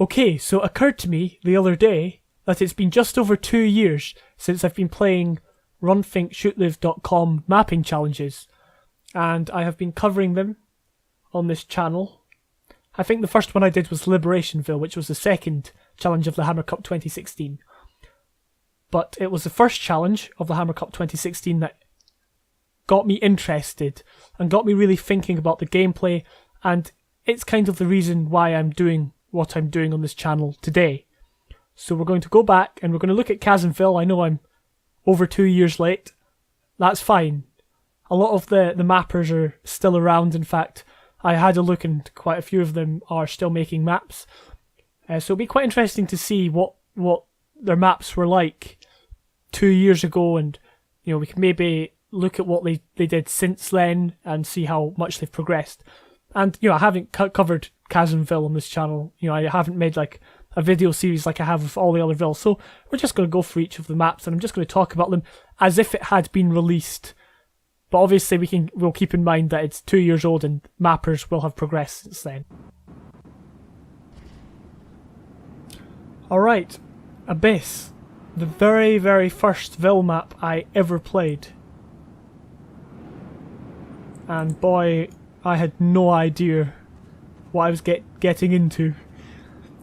Okay, so it occurred to me the other day that it's been just over 2 years since I've been playing RunThinkShootLive.com mapping challenges, and I have been covering them on this channel. I think the first one I did was Liberationville, which was the second challenge of the Hammer Cup 2016. But it was the first challenge of the Hammer Cup 2016 that got me interested and got me really thinking about the gameplay, and it's kind of the reason why I'm doing what I'm doing on this channel today. So we're going to go back and we're going to look at ChasmVille. I know I'm over 2 years late. That's fine. A lot of the mappers are still around. In fact, I had a look and quite a few of them are still making maps. So it'll be quite interesting to see what their maps were like 2 years ago, and we can maybe look at what they did since then and see how much they've progressed. And I haven't covered ChasmVille on this channel. I haven't made like a video series like I have with all the other villes. So we're just going to go for each of the maps, and I'm just going to talk about them as if it had been released. But obviously we'll keep in mind that it's 2 years old and mappers will have progressed since then. Alright, Abyss. The very, very first Ville map I ever played. And boy, I had no idea what I was getting into.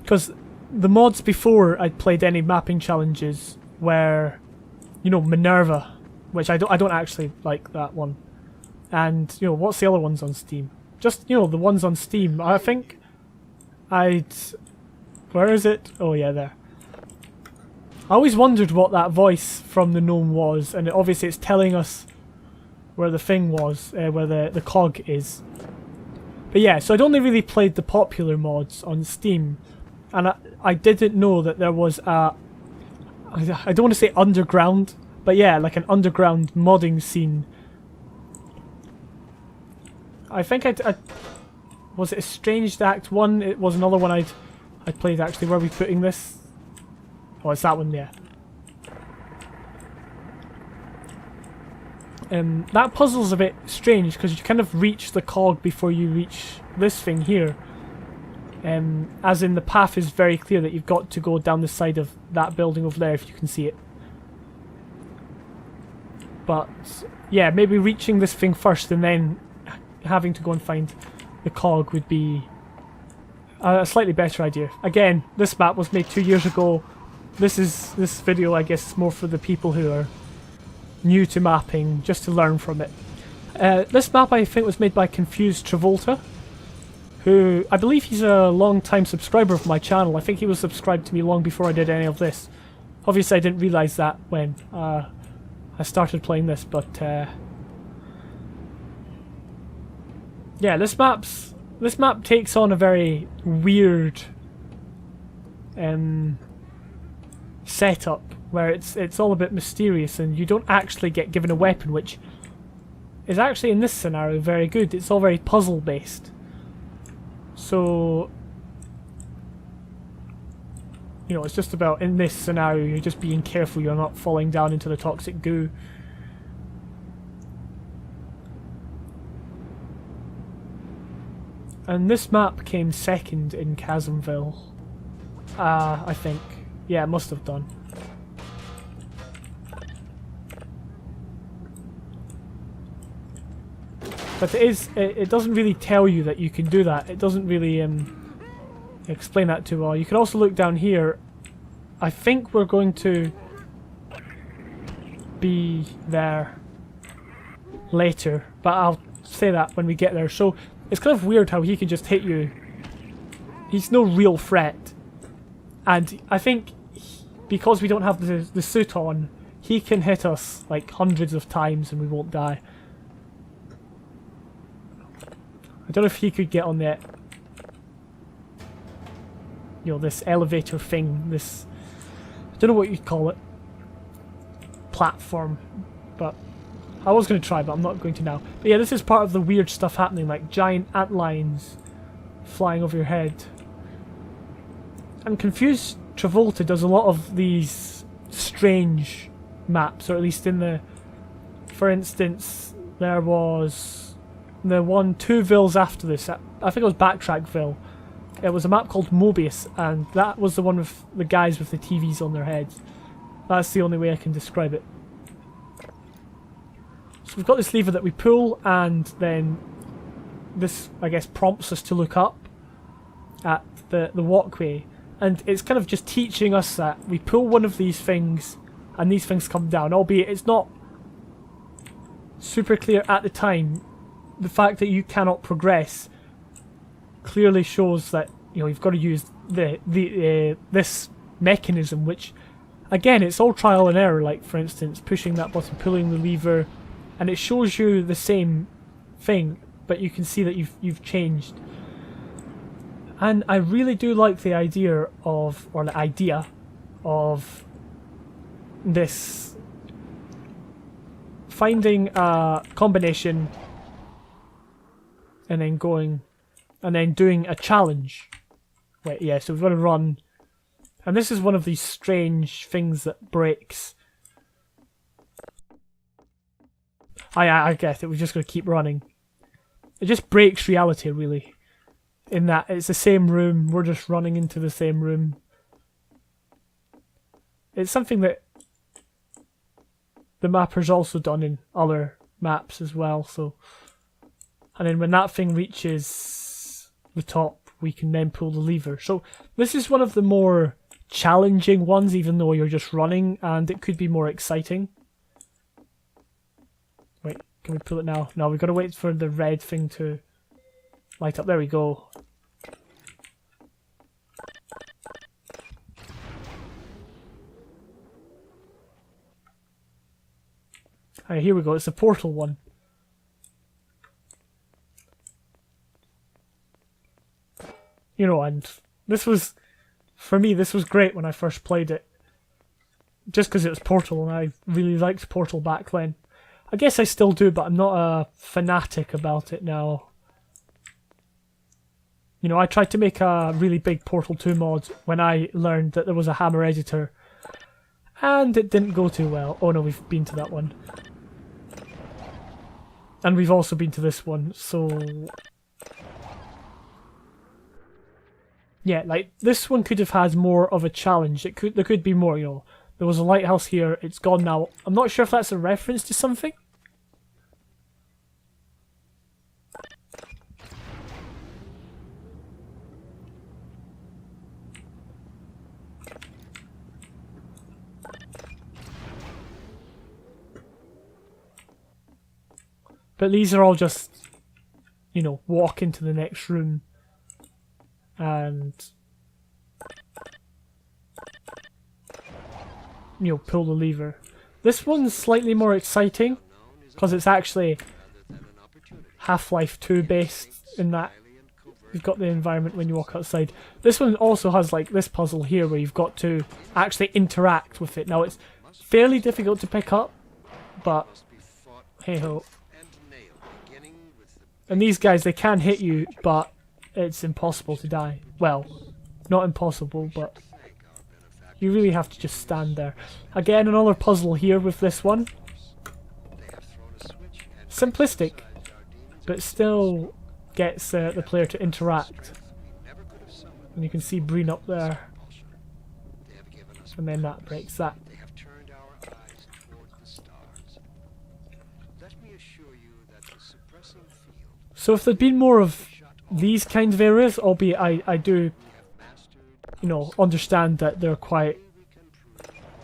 Because the mods before I'd played any mapping challenges were, Minerva, which I don't actually like that one. And, what's the other ones on Steam? Just, the ones on Steam. I think where is it? Oh yeah, there. I always wondered what that voice from the gnome was, and obviously it's telling us where the thing was, where the cog is. But yeah, so I'd only really played the popular mods on Steam, and I didn't know that there was I don't want to say underground, but yeah, like an underground modding scene. I think was it Estranged Act 1? It was another one I'd played actually. Where are we putting this? Oh, it's that one there. That puzzle's a bit strange because you kind of reach the cog before you reach this thing here. As in the path is very clear that you've got to go down the side of that building over there if you can see it. But yeah, maybe reaching this thing first and then having to go and find the cog would be a slightly better idea. Again, this map was made 2 years ago. This video, I guess, is more for the people who are new to mapping, just to learn from it. This map, I think, was made by Confused Travolta, who I believe he's a long-time subscriber of my channel. I think he was subscribed to me long before I did any of this. Obviously, I didn't realise that when I started playing this, but yeah, this map takes on a very weird setup where it's all a bit mysterious and you don't actually get given a weapon, which is actually in this scenario very good. It's all very puzzle based. So it's just about, in this scenario, you're just being careful you're not falling down into the toxic goo. And this map came second in ChasmVille. I think. Yeah, it must have done. But it doesn't really tell you that you can do that. It doesn't really explain that too well. You can also look down here. I think we're going to be there later, but I'll say that when we get there. So it's kind of weird how he can just hit you. He's no real threat. And I think because we don't have the suit on, he can hit us like hundreds of times and we won't die. I don't know if he could get on that, this elevator thing, this, I don't know what you'd call it, platform, but I was going to try, but I'm not going to now. But yeah, this is part of the weird stuff happening, like giant antlines flying over your head. And Confused Travolta does a lot of these strange maps, or at least in the, for instance, there was the 2 villes after this, I think it was BacktrackVille, It was a map called Mobius, and that was the one with the guys with the TVs on their heads. That's the only way I can describe it. So we've got this lever that we pull, and then this, I guess, prompts us to look up at the walkway. And it's kind of just teaching us that we pull one of these things, and these things come down. Albeit it's not super clear at the time. The fact that you cannot progress clearly shows that, you know, you've got to use this mechanism, which, again, it's all trial and error. Like, for instance, pushing that button, pulling the lever, and it shows you the same thing, but you can see that you've changed. And I really do like the idea of this finding a combination and then going and then doing a challenge. Wait, yeah, so we've got to run. And this is one of these strange things that breaks. I get it, we've just got to keep running. It just breaks reality, really. In that it's the same room, we're just running into the same room. It's something that the mapper's also done in other maps as well, so... And then when that thing reaches the top, we can then pull the lever. So this is one of the more challenging ones, even though you're just running, and it could be more exciting. Wait, can we pull it now? No, we've got to wait for the red thing to light up. There we go. Alright, here we go. It's the portal one. You know, and this was, for me, this was great when I first played it. Just because it was Portal, and I really liked Portal back then. I guess I still do, but I'm not a fanatic about it now. You know, I tried to make a really big Portal 2 mod when I learned that there was a hammer editor. And it didn't go too well. Oh no, we've been to that one. And we've also been to this one, so... Yeah, like, this one could have had more of a challenge. There could be more, you know. There was a lighthouse here, it's gone now. I'm not sure if that's a reference to something. But these are all just, you know, walk into the next room and, you know, pull the lever. This one's slightly more exciting because it's actually Half-Life 2 based in that you've got the environment when you walk outside. This one also has like this puzzle here where you've got to actually interact with it. Now it's fairly difficult to pick up, but hey ho. And these guys, they can hit you, but it's impossible to die. Well, not impossible, but you really have to just stand there. Again, another puzzle here with this one. Simplistic, but still gets the player to interact. And you can see Breen up there. And then that breaks that. So if there'd been more of these kinds of areas, albeit I do, you know, understand that they're quite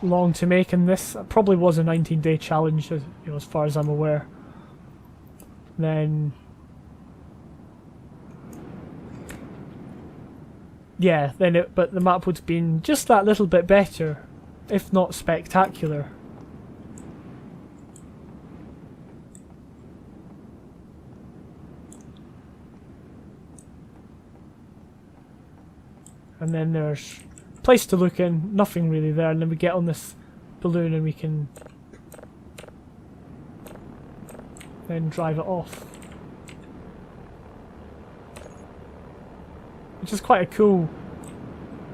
long to make, and this probably was a 19-day challenge, as, you know, as far as I'm aware. Then, yeah, but the map would have been just that little bit better, if not spectacular. And then there's a place to look in, nothing really there, and then we get on this balloon and we can then drive it off. Which is quite a cool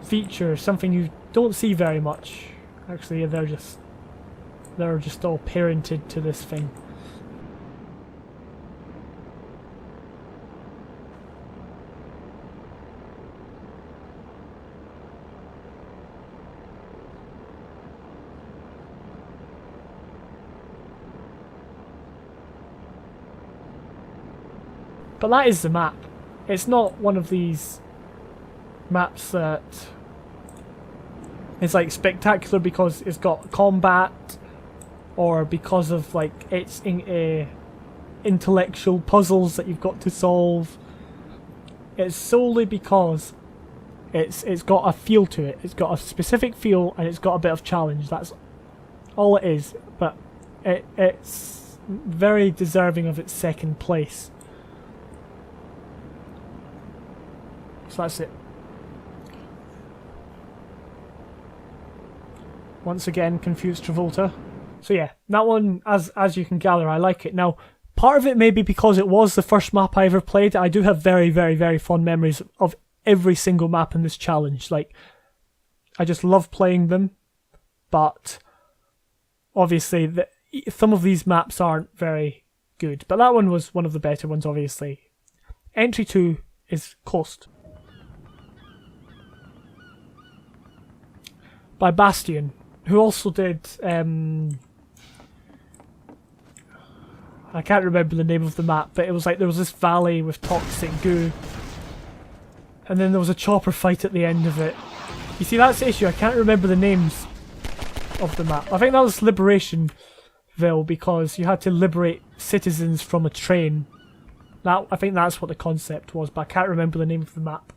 feature, something you don't see very much. Actually, they're just all parented to this thing. But that is the map. It's not one of these maps that is like spectacular because it's got combat, or because of like its intellectual puzzles that you've got to solve. It's solely because it's got a feel to it. It's got a specific feel and it's got a bit of challenge. That's all it is. But it's very deserving of its second place. So that's it. Once again, confused Travolta. So yeah, that one, as you can gather, I like it. Now, part of it may be because it was the first map I ever played. I do have very, very, very fond memories of every single map in this challenge. Like, I just love playing them. But obviously, some of these maps aren't very good. But that one was one of the better ones, obviously. Entry 2 is Coast. By Bastion, who also did, I can't remember the name of the map, but it was like there was this valley with toxic goo, and then there was a chopper fight at the end of it. You see, that's the issue, I can't remember the names of the map. I think that was Liberationville, because you had to liberate citizens from a train. I think that's what the concept was, but I can't remember the name of the map.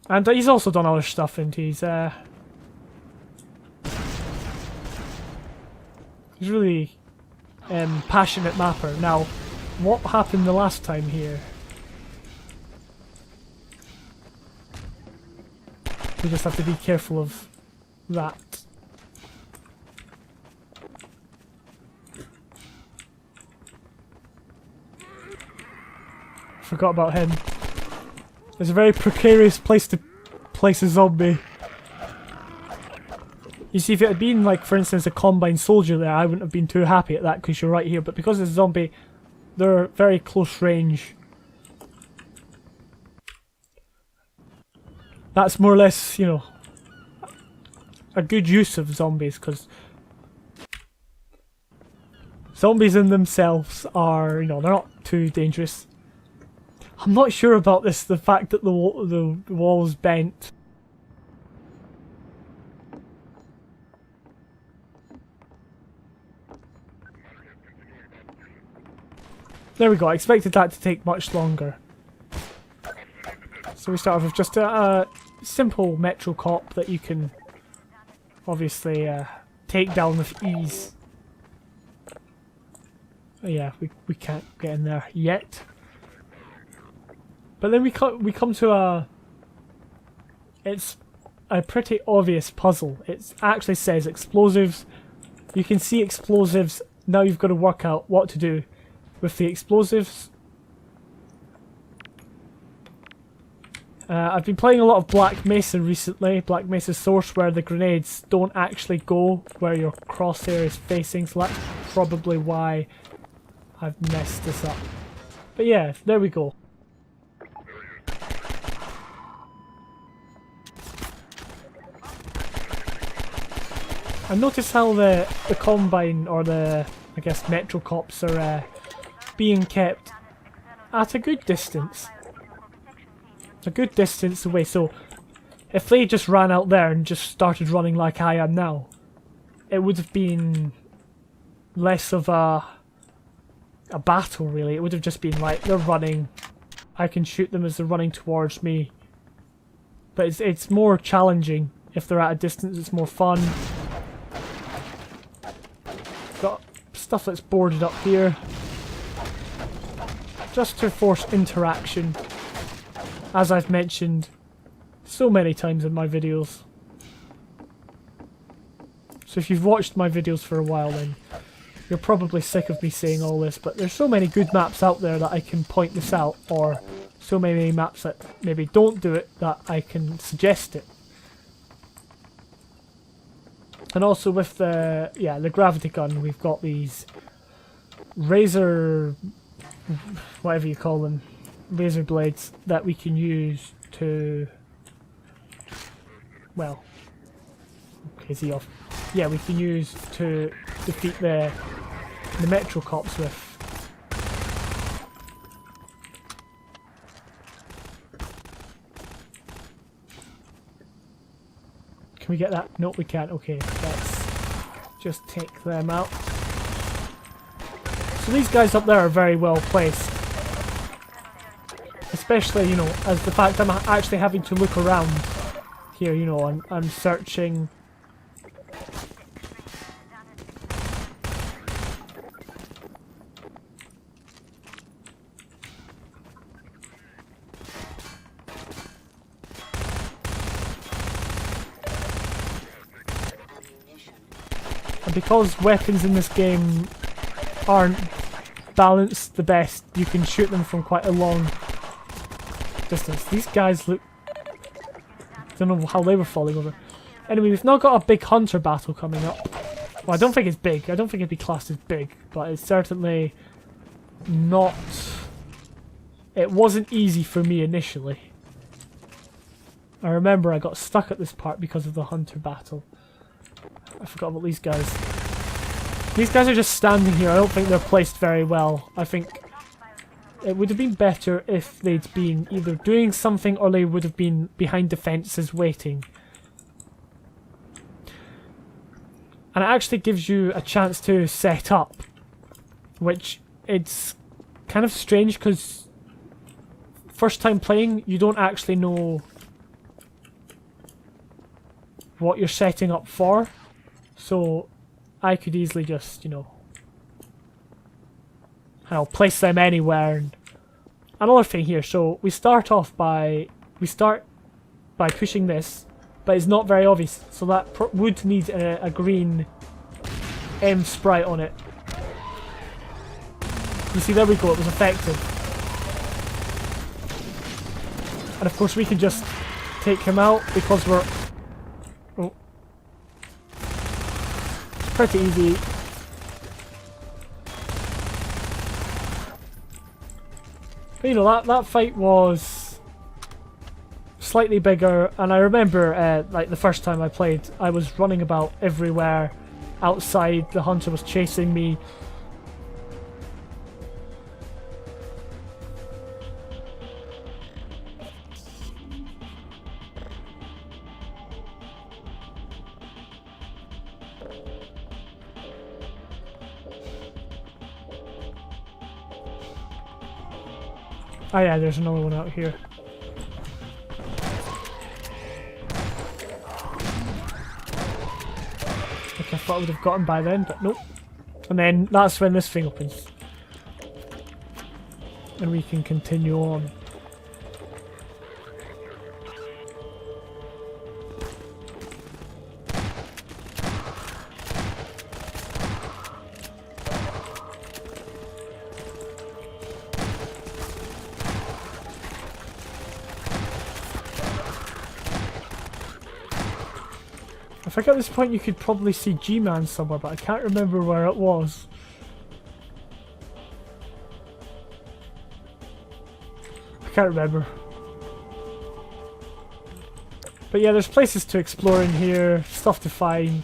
And he's also done other stuff, and he's really passionate mapper. Now, what happened the last time here? We just have to be careful of that. Forgot about him. It's a very precarious place to place a zombie. You see, if it had been, like, for instance, a combined soldier there, I wouldn't have been too happy at that because you're right here. But because it's a zombie, they're very close range. That's more or less, you know, a good use of zombies, because zombies in themselves are, you know, they're not too dangerous. I'm not sure about this, the fact that the wall's bent. There we go, I expected that to take much longer. So we start off with just a simple metro cop that you can obviously take down with ease. Oh yeah, we can't get in there yet. But then we come to it's a pretty obvious puzzle. It actually says explosives. You can see explosives. Now you've got to work out what to do with the explosives. I've been playing a lot of Black Mesa recently, Black Mesa Source, where the grenades don't actually go where your crosshair is facing, so that's probably why I've messed this up. But yeah, there we go. I notice how the Combine, or the, I guess, Metro Cops are being kept at a good distance. A good distance away, so if they just ran out there and just started running like I am now, it would have been less of a battle, really. It would have just been like, they're running, I can shoot them as they're running towards me. But it's more challenging if they're at a distance, it's more fun. Got stuff that's boarded up here, just to force interaction, as I've mentioned so many times in my videos. So if you've watched my videos for a while, then you're probably sick of me saying all this, but there's so many good maps out there that I can point this out, or so many maps that maybe don't do it that I can suggest it. And also with the gravity gun, we've got these razor, whatever you call them, razor blades that we can use to, well, is he off? Yeah, we can use to defeat the Metro Cops with. Can we get that? Nope, we can't. Okay, let's just take them out. So these guys up there are very well placed. Especially, you know, as the fact I'm actually having to look around here, you know, I'm searching. And because weapons in this game aren't balanced the best, you can shoot them from quite a long distance. These guys look... I don't know how they were falling over. Anyway, we've now got a big hunter battle coming up. Well, I don't think it's big. I don't think it'd be classed as big, but it's certainly not... It wasn't easy for me initially. I remember I got stuck at this part because of the hunter battle. I forgot about these guys. These guys are just standing here. I don't think they're placed very well. I think it would have been better if they'd been either doing something or they would have been behind defences waiting. And it actually gives you a chance to set up, which it's kind of strange because first time playing you don't actually know what you're setting up for. So I could easily just, you know, I'll place them anywhere. And another thing here, so we start by pushing this, but it's not very obvious. So that would need a green M sprite on it. You see, there we go, it was effective. And of course we can just take him out because we're... Oh. Pretty easy. But you know, that fight was slightly bigger, and I remember like the first time I played, I was running about everywhere outside, the hunter was chasing me. Oh yeah, there's another one out here. Okay, I thought I would have got him by then, but nope. And then that's when this thing opens. And we can continue on. I think at this point you could probably see G-Man somewhere, but I can't remember where it was. I can't remember. But yeah, there's places to explore in here, stuff to find.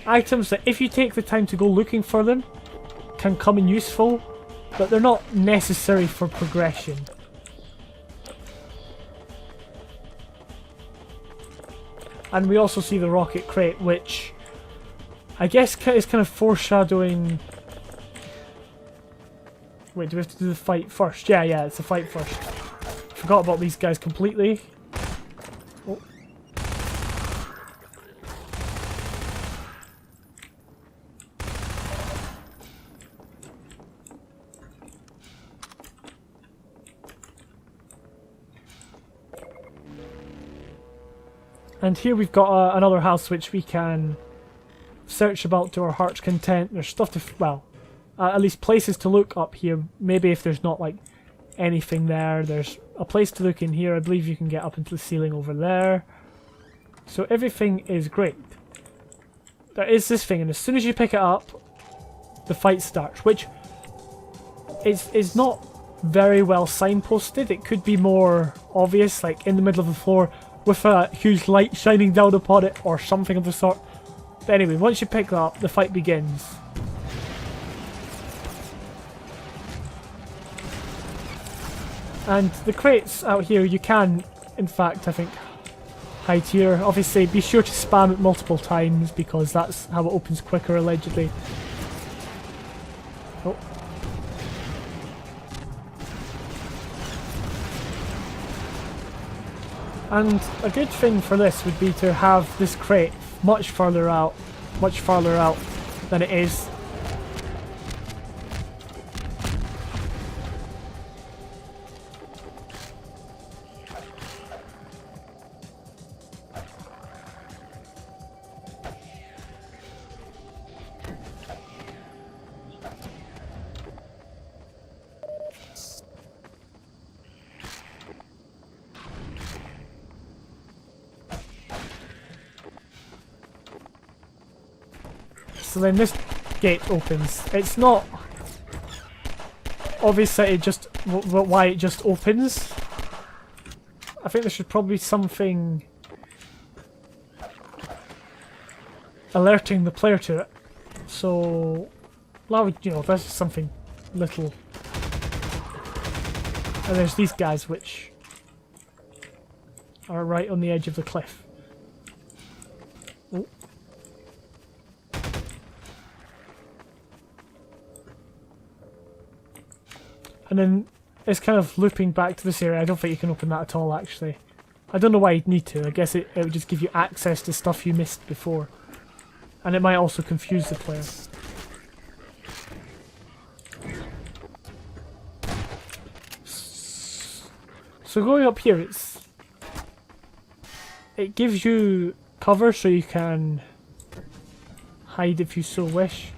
Items that if you take the time to go looking for them, can come in useful, but they're not necessary for progression. And we also see the rocket crate, which I guess is kind of foreshadowing... Wait, do we have to do the fight first? Yeah, it's the fight first. Forgot about these guys completely. Oh. And here we've got another house which we can search about to our heart's content. There's stuff to, well, at least places to look up here. Maybe if there's not like anything there, there's a place to look in here. I believe you can get up into the ceiling over there. So everything is great. There is this thing, and as soon as you pick it up, the fight starts, which is not very well signposted. It could be more obvious, like in the middle of the floor, with a huge light shining down upon it, or something of the sort. But anyway, once you pick that up, the fight begins. And the crates out here, you can, in fact, I think, hide here. Obviously, be sure to spam it multiple times because that's how it opens quicker, allegedly. Oh. And a good thing for this would be to have this crate much farther out than it is. So then this gate opens. It's not obviously it just why it just opens. I think there should probably be something alerting the player to it. So, well, you know, that's just something little. And there's these guys which are right on the edge of the cliff. Oh. And then it's kind of looping back to this area. I don't think you can open that at all, actually. I don't know why you'd need to. I guess it would just give you access to stuff you missed before. And it might also confuse the player. So going up here, it gives you cover so you can hide if you so wish.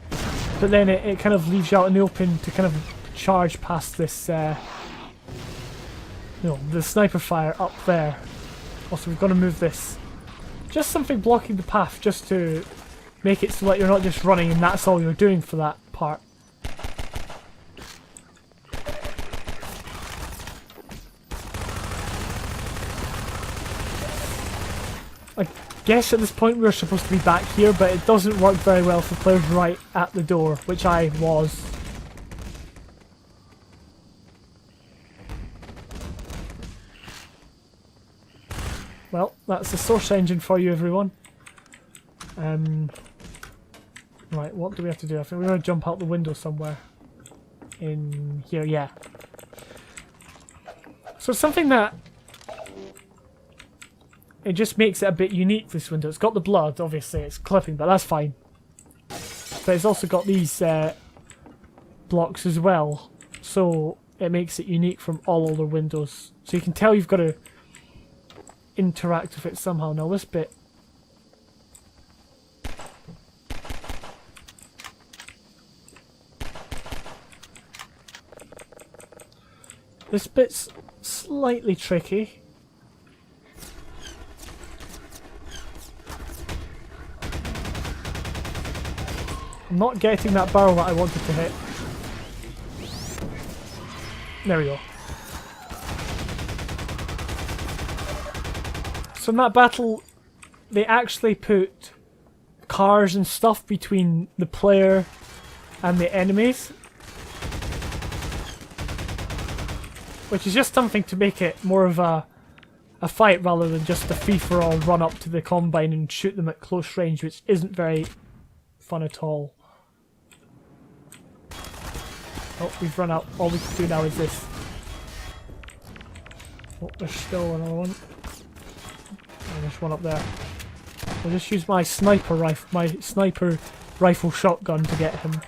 But then it kind of leaves you out in the open to kind of charge past this, the sniper fire up there. Also, we've got to move this. Just something blocking the path, just to make it so that you're not just running and that's all you're doing for that part. I guess at this point we're supposed to be back here, but it doesn't work very well for players right at the door, which I was. Well, that's the source engine for you, everyone. Right, what do we have to do? I think we're going to jump out the window somewhere. In here, yeah. So something that... it just makes it a bit unique, this window. It's got the blood, obviously, it's clipping, but that's fine. But it's also got these blocks as well. So it makes it unique from all other windows. So you can tell you've got to interact with it somehow. Now this bit, this bit's slightly tricky. I'm not getting that barrel that I wanted to hit. There we go. So in that battle, they actually put cars and stuff between the player and the enemies. Which is just something to make it more of a fight rather than just a free-for-all run up to the Combine and shoot them at close range, which isn't very fun at all. Oh, we've run out. All we can do now is this. Oh, there's still another one. And there's one up there. I'll just use my sniper rifle shotgun to get him.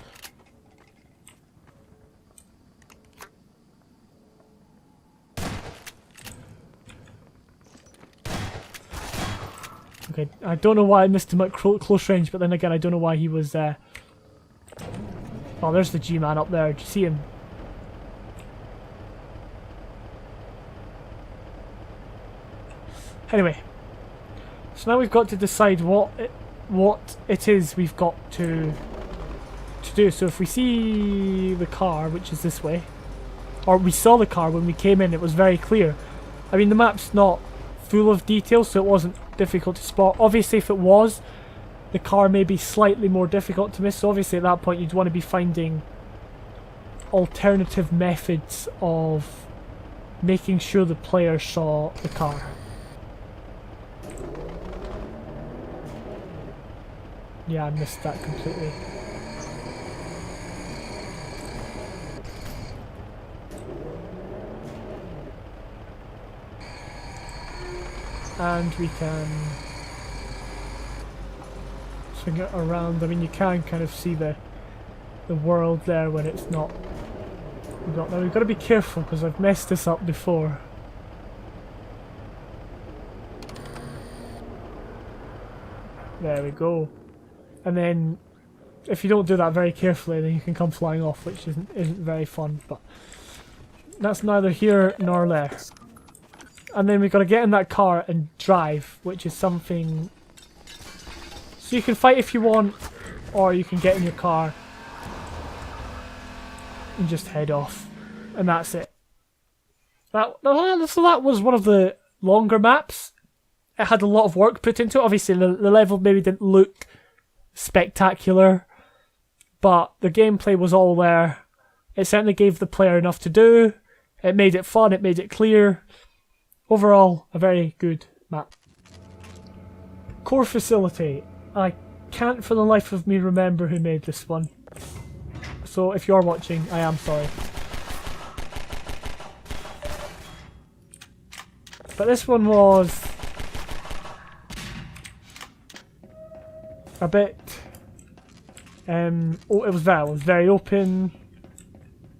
Okay, I don't know why I missed him at close range, but then again, I don't know why he was there. Oh, there's the G-Man up there. Do you see him? Anyway, so now we've got to decide what it is we've got to do. So if we see the car, which is this way, or we saw the car when we came in, it was very clear. I mean, the map's not full of details, so it wasn't difficult to spot. Obviously, if it was, the car may be slightly more difficult to miss. So obviously, at that point, you'd want to be finding alternative methods of making sure the player saw the car. Yeah, I missed that completely. And we can swing it around. I mean, you can kind of see the world there when it's not. Now we've got to be careful because I've messed this up before. There we go. And then, if you don't do that very carefully, then you can come flying off, which isn't very fun. But that's neither here nor there. And then we've got to get in that car and drive, which is something. So you can fight if you want, or you can get in your car and just head off, and that's it. So that was one of the longer maps. It had a lot of work put into it. Obviously, the level maybe didn't look spectacular, but the gameplay was all there. It certainly gave the player enough to do. It made it fun. It made it clear. Overall, a very good map. Core facility. I can't for the life of me remember who made this one. So if you're watching, I am sorry. But this one was a bit it was very open,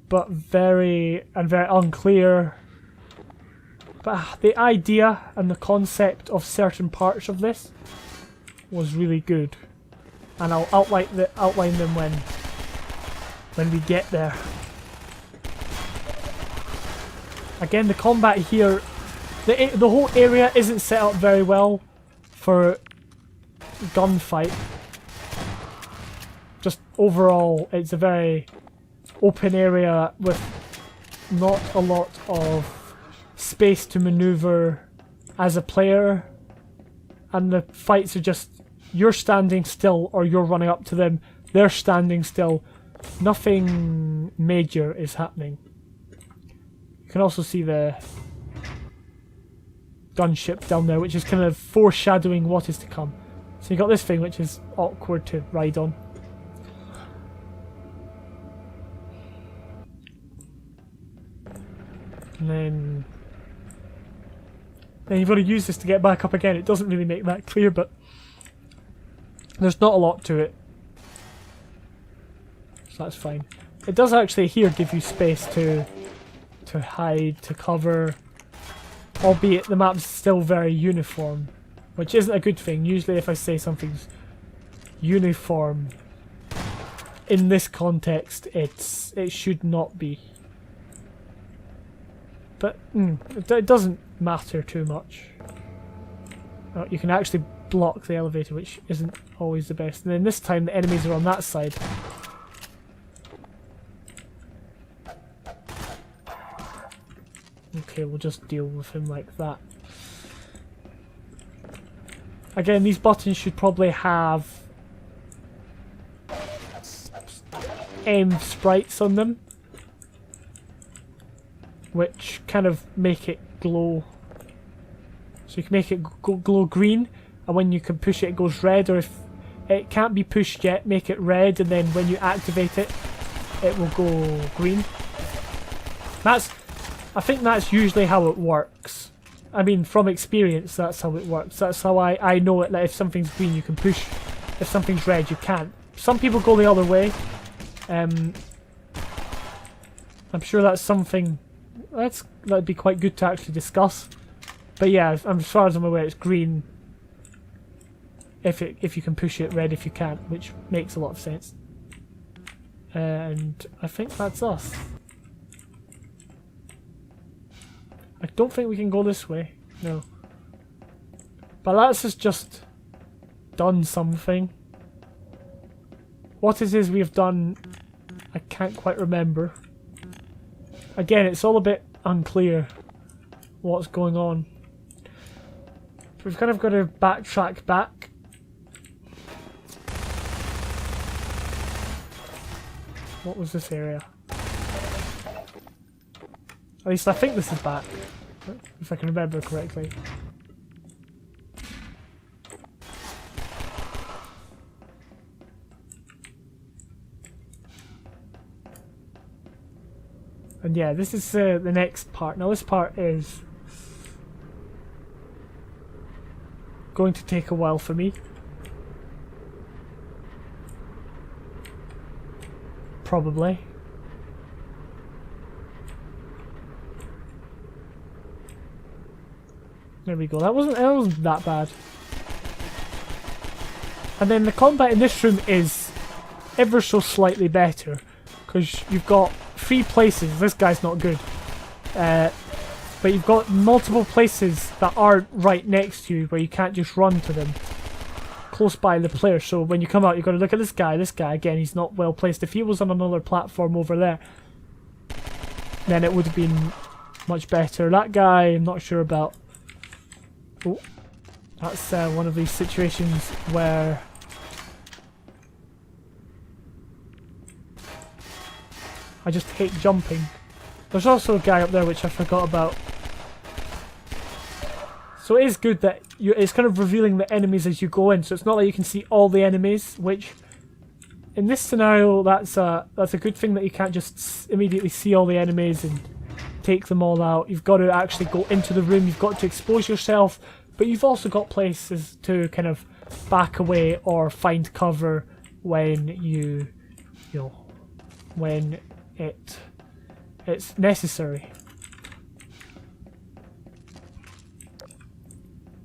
but very unclear. But the idea and the concept of certain parts of this was really good, and I'll outline them when we get there. Again, the combat here, the whole area isn't set up very well for gunfight. Just overall, it's a very open area with not a lot of space to maneuver as a player, and the fights are just you're standing still or you're running up to them, they're standing still. Nothing major is happening. You can also see the gunship down there, which is kind of foreshadowing what is to come. So you got this thing which is awkward to ride on. And then you've got to use this to get back up again. It doesn't really make that clear, but there's not a lot to it. So that's fine. It does actually here give you space to hide, to cover, albeit the map's still very uniform, which isn't a good thing. Usually if I say something's uniform in this context, it should not be. But it doesn't matter too much. You can actually block the elevator, which isn't always the best. And then this time the enemies are on that side. Okay, we'll just deal with him like that. Again, these buttons should probably have sprites on them, which kind of make it glow. So you can make it glow green, and when you can push it, it goes red, or if it can't be pushed yet, make it red, and then when you activate it, it will go green. I think that's usually how it works. I mean, from experience, that's how it works. That's how I know it. Like, if something's green, you can push. If something's red, you can't. Some people go the other way. I'm sure that's something that'd be quite good to actually discuss. But yeah, as far as I'm aware, it's green if you can push it, red if you can't, which makes a lot of sense. And I think that's us. I don't think we can go this way, no. But that's just done something. What it is we've done, I can't quite remember. Again, it's all a bit unclear what's going on. We've kind of got to backtrack back. What was this area? At least I think this is back, if I can remember correctly. And yeah, this is the next part. Now this part is going to take a while for me. Probably. There we go. That wasn't that bad. And then the combat in this room is ever so slightly better, because you've got 3 places. This guy's not good. But you've got multiple places that are right next to you where you can't just run to them. Close by the player. So when you come out, you've got to look at this guy. This guy, again, he's not well placed. If he was on another platform over there, then it would have been much better. That guy, I'm not sure about. Oh, that's one of these situations where I just hate jumping. There's also a guy up there which I forgot about. So it is good that it's kind of revealing the enemies as you go in, so it's not like you can see all the enemies, which in this scenario that's a good thing, that you can't just immediately see all the enemies and take them all out. You've got to actually go into the room, you've got to expose yourself, but you've also got places to kind of back away or find cover when you know, when it's necessary.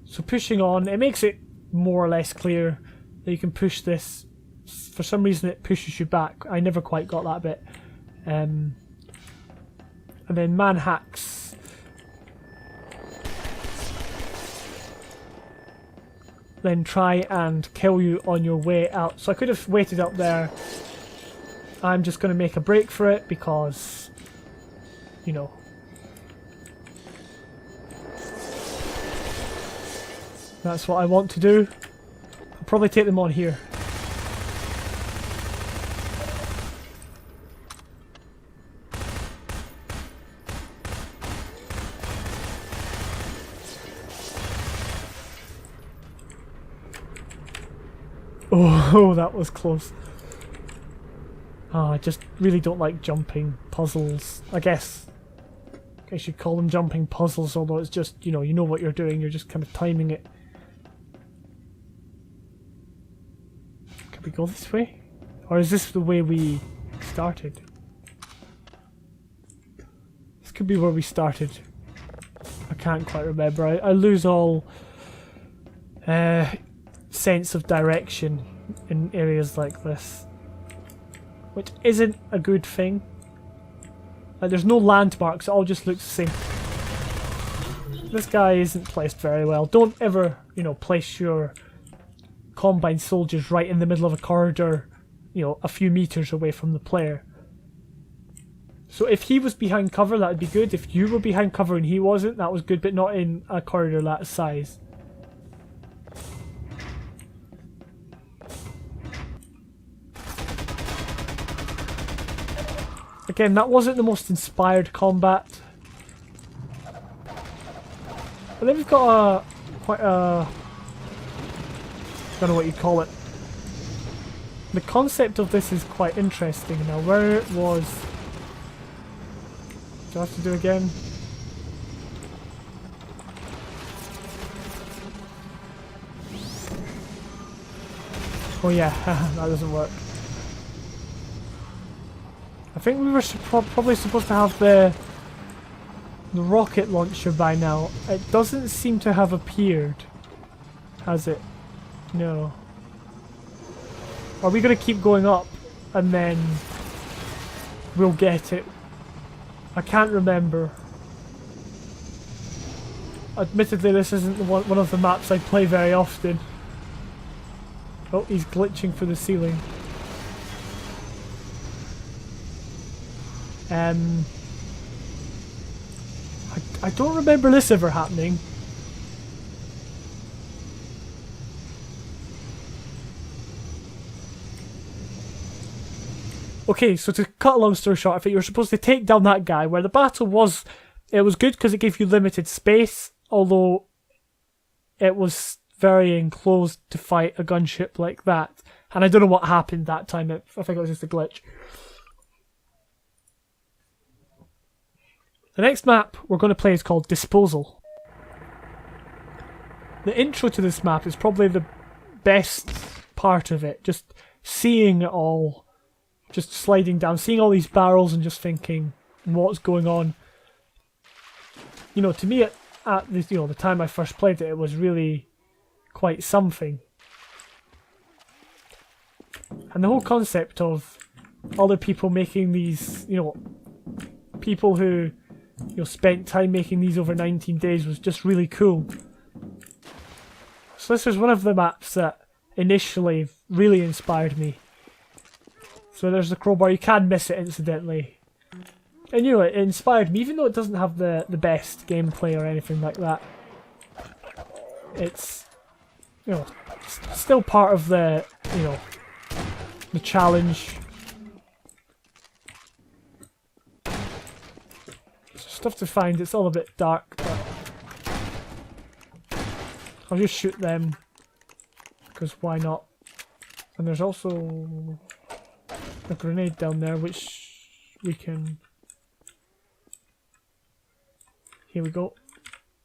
So pushing on, it makes it more or less clear that you can push this. For some reason it pushes you back. I never quite got that bit. And then man hacks. Then try and kill you on your way out. So I could have waited up there. I'm just going to make a break for it because, you know. That's what I want to do. I'll probably take them on here. Oh, that was close. Oh, I just really don't like jumping puzzles. I guess you should call them jumping puzzles, although it's just, you know what you're doing, you're just kind of timing it. Can we go this way? Or is this the way we started? This could be where we started. I can't quite remember. I lose all sense of direction in areas like this, which isn't a good thing. Like, there's no landmarks, it all just looks the same. This guy isn't placed very well. Don't ever, place your Combine soldiers right in the middle of a corridor, a few meters away from the player. So if he was behind cover, that would be good. If you were behind cover and he wasn't, that was good, but not in a corridor that size. Again, that wasn't the most inspired combat. But then we've got quite a... I don't know what you'd call it. The concept of this is quite interesting. Now, where it was... Do I have to do again? Oh yeah, that doesn't work. I think we were probably supposed to have the rocket launcher by now. It doesn't seem to have appeared, has it? No. Are we going to keep going up and then we'll get it? I can't remember. Admittedly, this isn't one of the maps I play very often. Oh, he's glitching for the ceiling. I don't remember this ever happening. Okay, so to cut a long story short, I think you were supposed to take down that guy, where the battle was... It was good because it gave you limited space, although it was very enclosed to fight a gunship like that. And I don't know what happened that time, I think it was just a glitch. The next map we're going to play is called Disposal. The intro to this map is probably the best part of it. Just seeing it all, just sliding down, seeing all these barrels and just thinking what's going on. You know, to me at the, you know, the time I first played it, it was really quite something. And the whole concept of other people making these, you know, people who, you know, spent time making these over 19 days was just really cool. So this was one of the maps that initially really inspired me. So there's the crowbar, you can miss it incidentally. And you know, it inspired me, even though it doesn't have the best gameplay or anything like that. It's, you know, still part of the, you know, the challenge. Stuff to find, it's all a bit dark, but I'll just shoot them, because why not? And there's also a grenade down there, which we can... Here we go.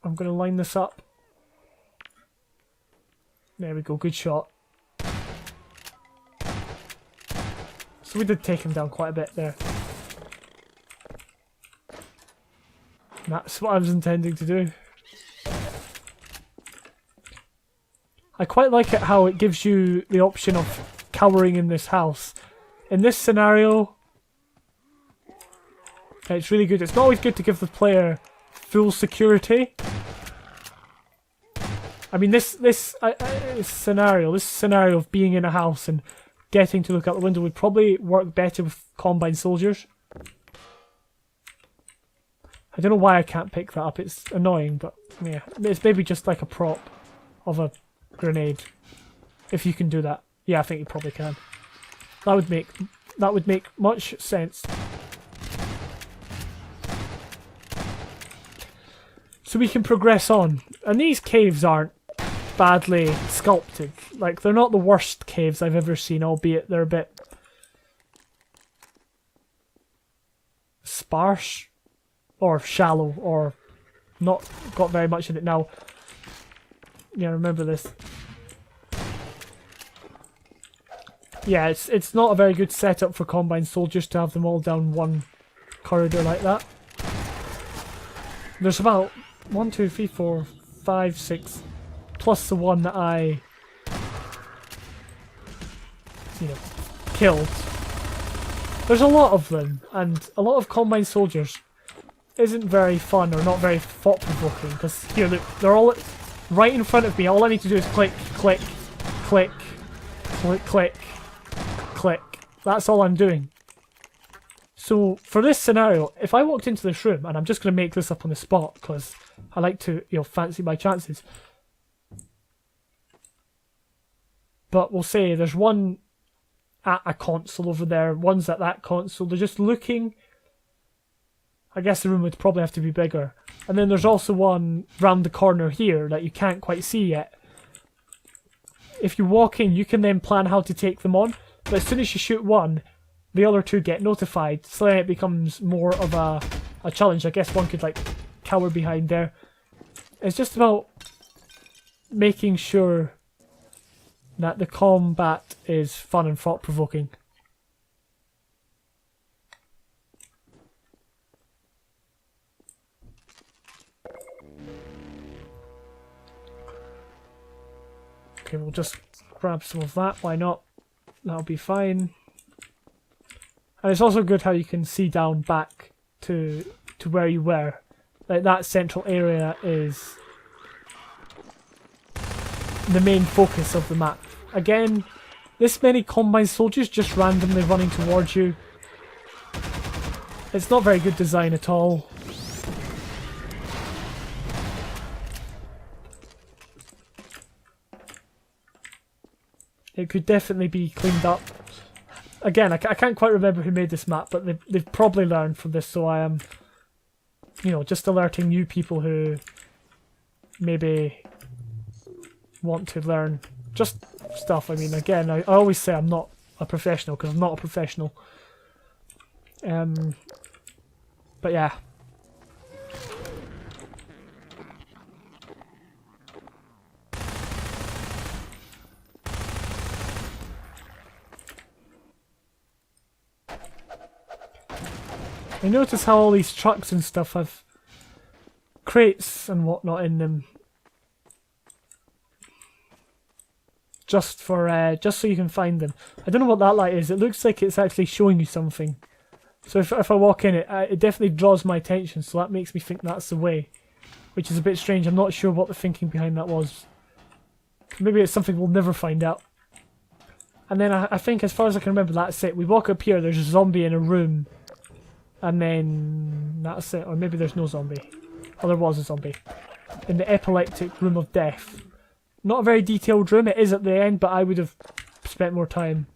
I'm going to line this up. There we go, good shot. So we did take him down quite a bit there. And that's what I was intending to do. I quite like it how it gives you the option of cowering in this house. In this scenario, it's really good. It's not always good to give the player full security. I mean, this scenario of being in a house and getting to look out the window would probably work better with combined soldiers. I don't know why I can't pick that up. It's annoying, but yeah, it's maybe just like a prop of a grenade. If you can do that, yeah, I think you probably can. That would make much sense. So we can progress on, and these caves aren't badly sculpted. Like, they're not the worst caves I've ever seen, albeit they're a bit sparse or shallow or not got very much in it now. Yeah, remember this. Yeah, it's not a very good setup for combined soldiers to have them all down one corridor like that. There's about 1, 2, 3, 4, 5, 6, plus the one that I, you know, killed. There's a lot of them, and a lot of combined soldiers isn't very fun or not very thought-provoking, because here they're all right in front of me. All I need to do is click, click, click, click, click, click. That's all I'm doing. So for this scenario, if I walked into this room, and I'm just going to make this up on the spot because I like to, you know, fancy my chances. But we'll say there's one at a console over there, one's at that console. They're just looking. I guess the room would probably have to be bigger. And then there's also one round the corner here that you can't quite see yet. If you walk in, you can then plan how to take them on. But as soon as you shoot one, the other two get notified. So then it becomes more of a challenge. I guess one could like cower behind there. It's just about making sure that the combat is fun and thought-provoking. Okay, we'll just grab some of that, why not? That'll be fine. And it's also good how you can see down back to where you were. Like, that central area is the main focus of the map. Again, this many combined soldiers just randomly running towards you. It's not very good design at all. It could definitely be cleaned up. Again, I can't quite remember who made this map, but they've probably learned from this, so I am, you know, just alerting new people who maybe want to learn just stuff. I mean, again, I always say I'm not a professional, because I'm not a professional. But yeah. I notice how all these trucks and stuff have crates and whatnot in them. Just for just so you can find them. I don't know what that light is. It looks like it's actually showing you something. So if I walk in it definitely draws my attention, so that makes me think that's the way. Which is a bit strange. I'm not sure what the thinking behind that was. Maybe it's something we'll never find out. And then I think, as far as I can remember, that's it. We walk up here, there's a zombie in a room. And then that's it. Or maybe there's no zombie. Oh, there was a zombie. In the epileptic room of death. Not a very detailed room. It is at the end, but I would have spent more time,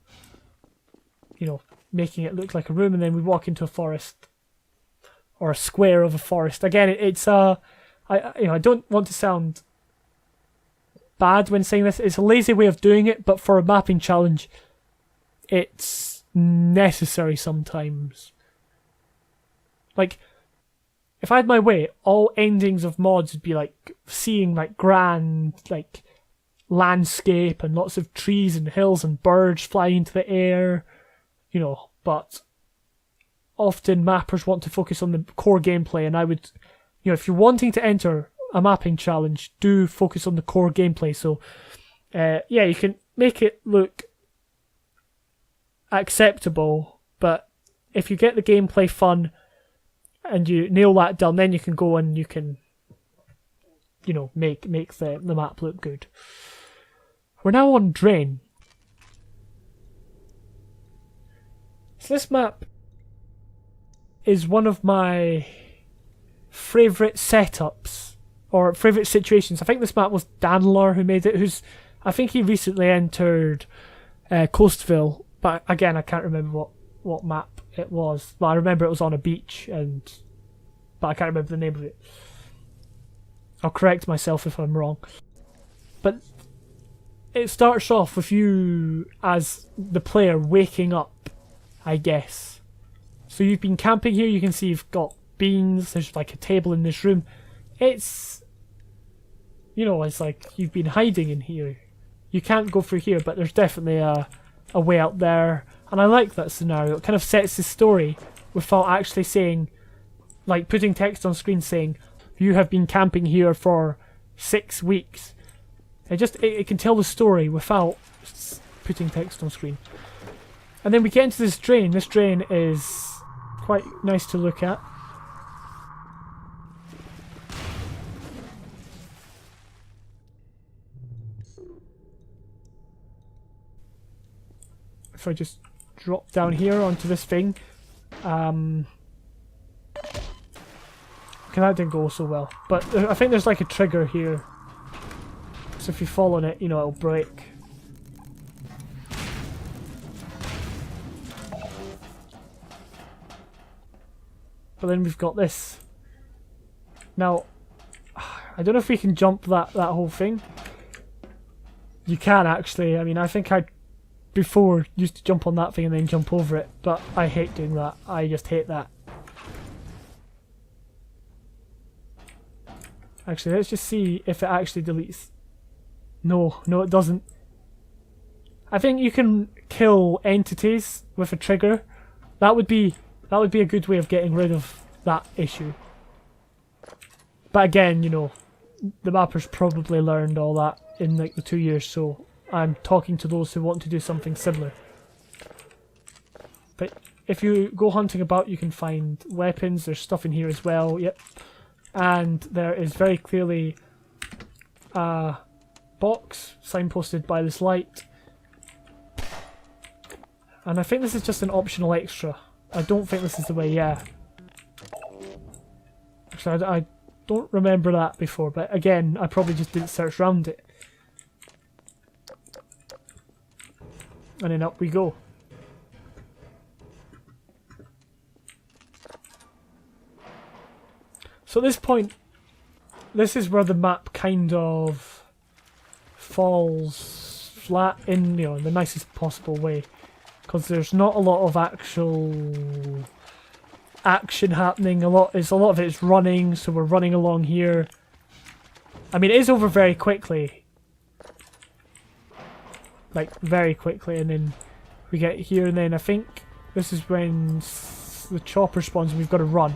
you know, making it look like a room. And then we walk into a forest. Or a square of a forest. Again, it's I don't want to sound bad when saying this. It's a lazy way of doing it, but for a mapping challenge, it's necessary sometimes. Like, if I had my way, all endings of mods would be like seeing like grand like landscape and lots of trees and hills and birds flying into the air, you know, but often mappers want to focus on the core gameplay, and I would, you know, if you're wanting to enter a mapping challenge, do focus on the core gameplay. So, yeah, you can make it look acceptable, but if you get the gameplay fun and you nail that down, then you can go and you can, you know, make the map look good. We're now on Drain. So this map is one of my favourite setups, or favourite situations. I think this map was Dalannar who made it, I think he recently entered ChasmVille, but again, I can't remember what map it was. Well, I remember it was on a beach, but I can't remember the name of it. I'll correct myself if I'm wrong. But it starts off with you as the player waking up, I guess. So you've been camping here, you can see you've got beans, there's like a table in this room. It's, you know, it's like you've been hiding in here. You can't go through here, but there's definitely a way out there. And I like that scenario. It kind of sets the story without actually saying, like putting text on screen saying, you have been camping here for 6 weeks. It can tell the story without putting text on screen. And then we get into this drain. This drain is quite nice to look at. If I just drop down here onto this thing. Okay, that didn't go so well. But I think there's like a trigger here. So if you fall on it, you know, it'll break. But then we've got this. Now, I don't know if we can jump that whole thing. You can actually. I mean, I think I before used to jump on that thing and then jump over it, but I hate doing that. I just hate that. Actually, let's just see if it actually deletes. No, it doesn't. I think you can kill entities with a trigger. That would be a good way of getting rid of that issue. But again, you know, the mappers probably learned all that in like the 2 years, so I'm talking to those who want to do something similar. But if you go hunting about, you can find weapons. There's stuff in here as well, yep. And there is very clearly a box signposted by this light. And I think this is just an optional extra. I don't think this is the way, yeah. Actually, I don't remember that before, but again, I probably just didn't search around it. And then up we go. So at this point, this is where the map kind of falls flat in, you know, in the nicest possible way. Because there's not a lot of actual action happening. A lot of it is running, so we're running along here. I mean, it is over very quickly. Like, very quickly, and then we get here, and then I think this is when the chopper spawns and we've got to run.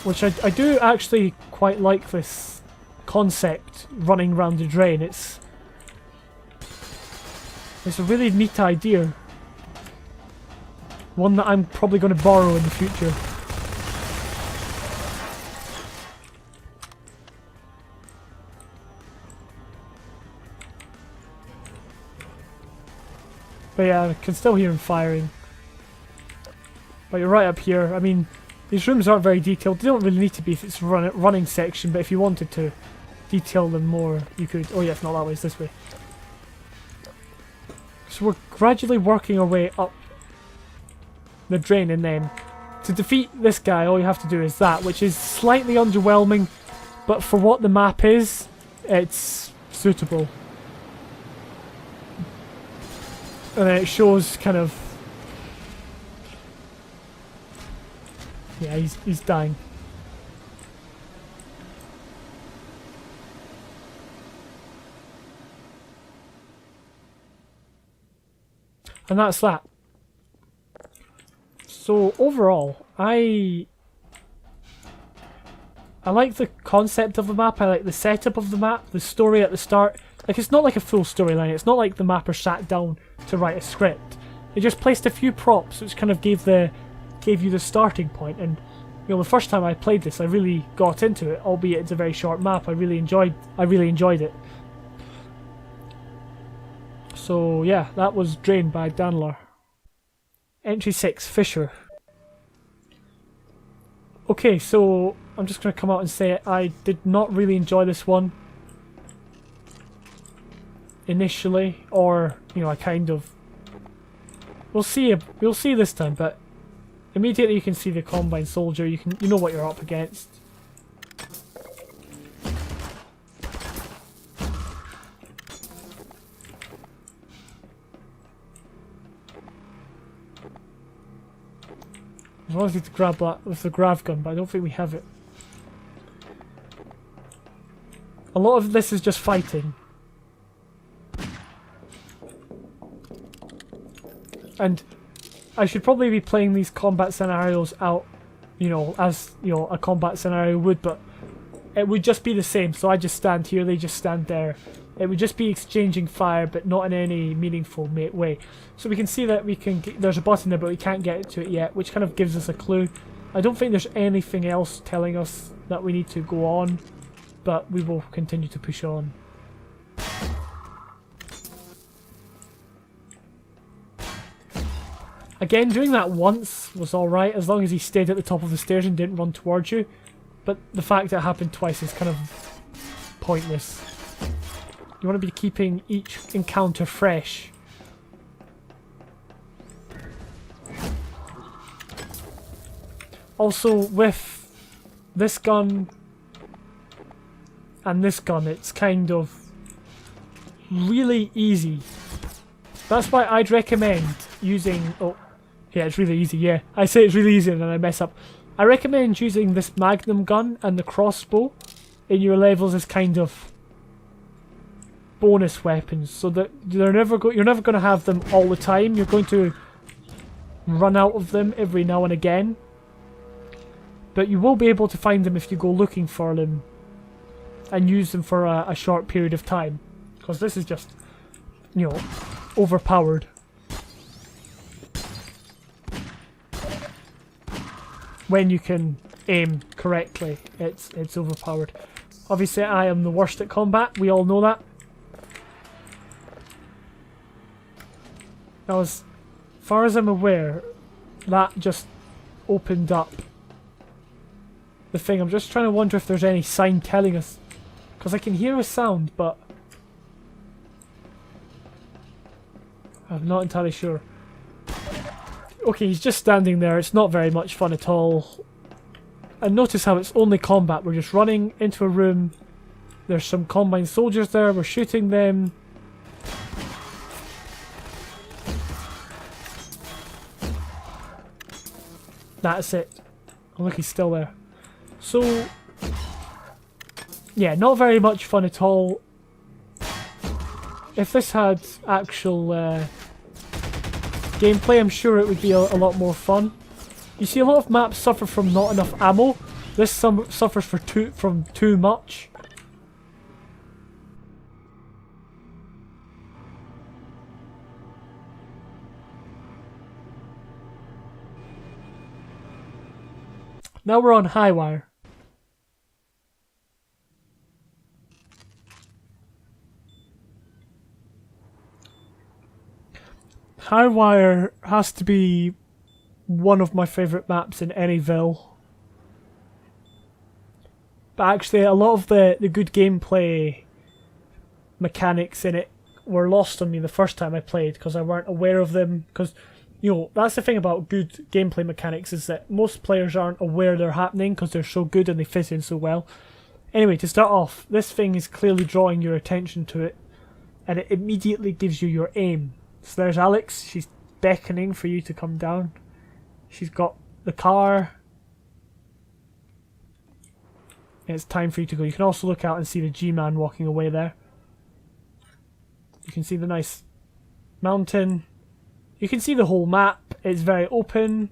Which I do actually quite like this concept, running around the drain. It's a really neat idea. One that I'm probably going to borrow in the future. But yeah, I can still hear him firing. But you're right up here. I mean, these rooms aren't very detailed. They don't really need to be if it's a running section, but if you wanted to detail them more, you could. Oh yeah, it's not that way, it's this way. So we're gradually working our way up the drain, and then to defeat this guy, all you have to do is that, which is slightly underwhelming, but for what the map is, it's suitable. And then it shows kind of... Yeah, he's dying. And that's that. So overall, I like the concept of the map, I like the setup of the map, the story at the start. Like, it's not like a full storyline, it's not like the mapper sat down to write a script. They just placed a few props which kind of gave you the starting point, and you know, the first time I played this I really got into it, albeit it's a very short map. I really enjoyed it. So yeah, that was Drain by Dalannar. Entry 6, Fissure. Okay, so I'm just going to come out and say it. I did not really enjoy this one initially, or you know, I kind of... We'll see this time, but immediately you can see the Combine Soldier, you know what you're up against. I wanted to grab that with the grav gun, but I don't think we have it. A lot of this is just fighting. And I should probably be playing these combat scenarios out, you know, as, you know, a combat scenario would, but it would just be the same. So I just stand here, they just stand there. It would just be exchanging fire, but not in any meaningful way. So we can see that there's a button there, but we can't get to it yet, which kind of gives us a clue. I don't think there's anything else telling us that we need to go on, but we will continue to push on. Again, doing that once was alright, as long as he stayed at the top of the stairs and didn't run towards you. But the fact that it happened twice is kind of pointless. You want to be keeping each encounter fresh. Also, with this gun and this gun, it's kind of really easy. That's why I'd recommend using... Oh, yeah, it's really easy, yeah. I say it's really easy and then I mess up. I recommend using this Magnum gun and the crossbow in your levels as kind of bonus weapons, so that you're never going to have them all the time. You're going to run out of them every now and again, but you will be able to find them if you go looking for them and use them for a short period of time, because this is just, you know, overpowered. When you can aim correctly, it's overpowered. Obviously I am the worst at combat, we all know that. Now, as far as I'm aware, that just opened up the thing. I'm just trying to wonder if there's any sign telling us, because I can hear a sound, but I'm not entirely sure. Okay, he's just standing there. It's not very much fun at all. And notice how it's only combat. We're just running into a room. There's some Combine soldiers there. We're shooting them. That's it. Oh, look, he's still there. So, yeah, not very much fun at all. If this had actual gameplay, I'm sure it would be a lot more fun. You see, a lot of maps suffer from not enough ammo. This suffers from too much. Now we're on Highwire. Highwire has to be one of my favourite maps in any Ville. But actually, a lot of the good gameplay mechanics in it were lost on me the first time I played because I weren't aware of them. Because, you know, that's the thing about good gameplay mechanics, is that most players aren't aware they're happening because they're so good and they fit in so well. Anyway, to start off, this thing is clearly drawing your attention to it, and it immediately gives you your aim. So there's Alex, she's beckoning for you to come down. She's got the car. And it's time for you to go. You can also look out and see the G-Man walking away there. You can see the nice mountain. You can see the whole map. It's very open.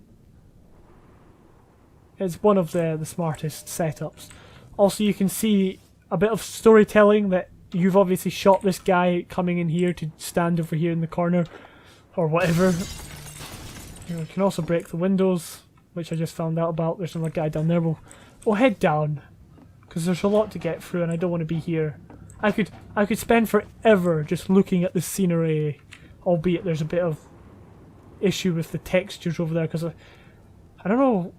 It's one of the smartest setups. Also, you can see a bit of storytelling that you've obviously shot this guy coming in here to stand over here in the corner or whatever. You can also break the windows, which I just found out about. There's another guy down there. We'll head down because there's a lot to get through and I don't want to be here. I could spend forever just looking at the scenery, albeit there's a bit of issue with the textures over there because I don't know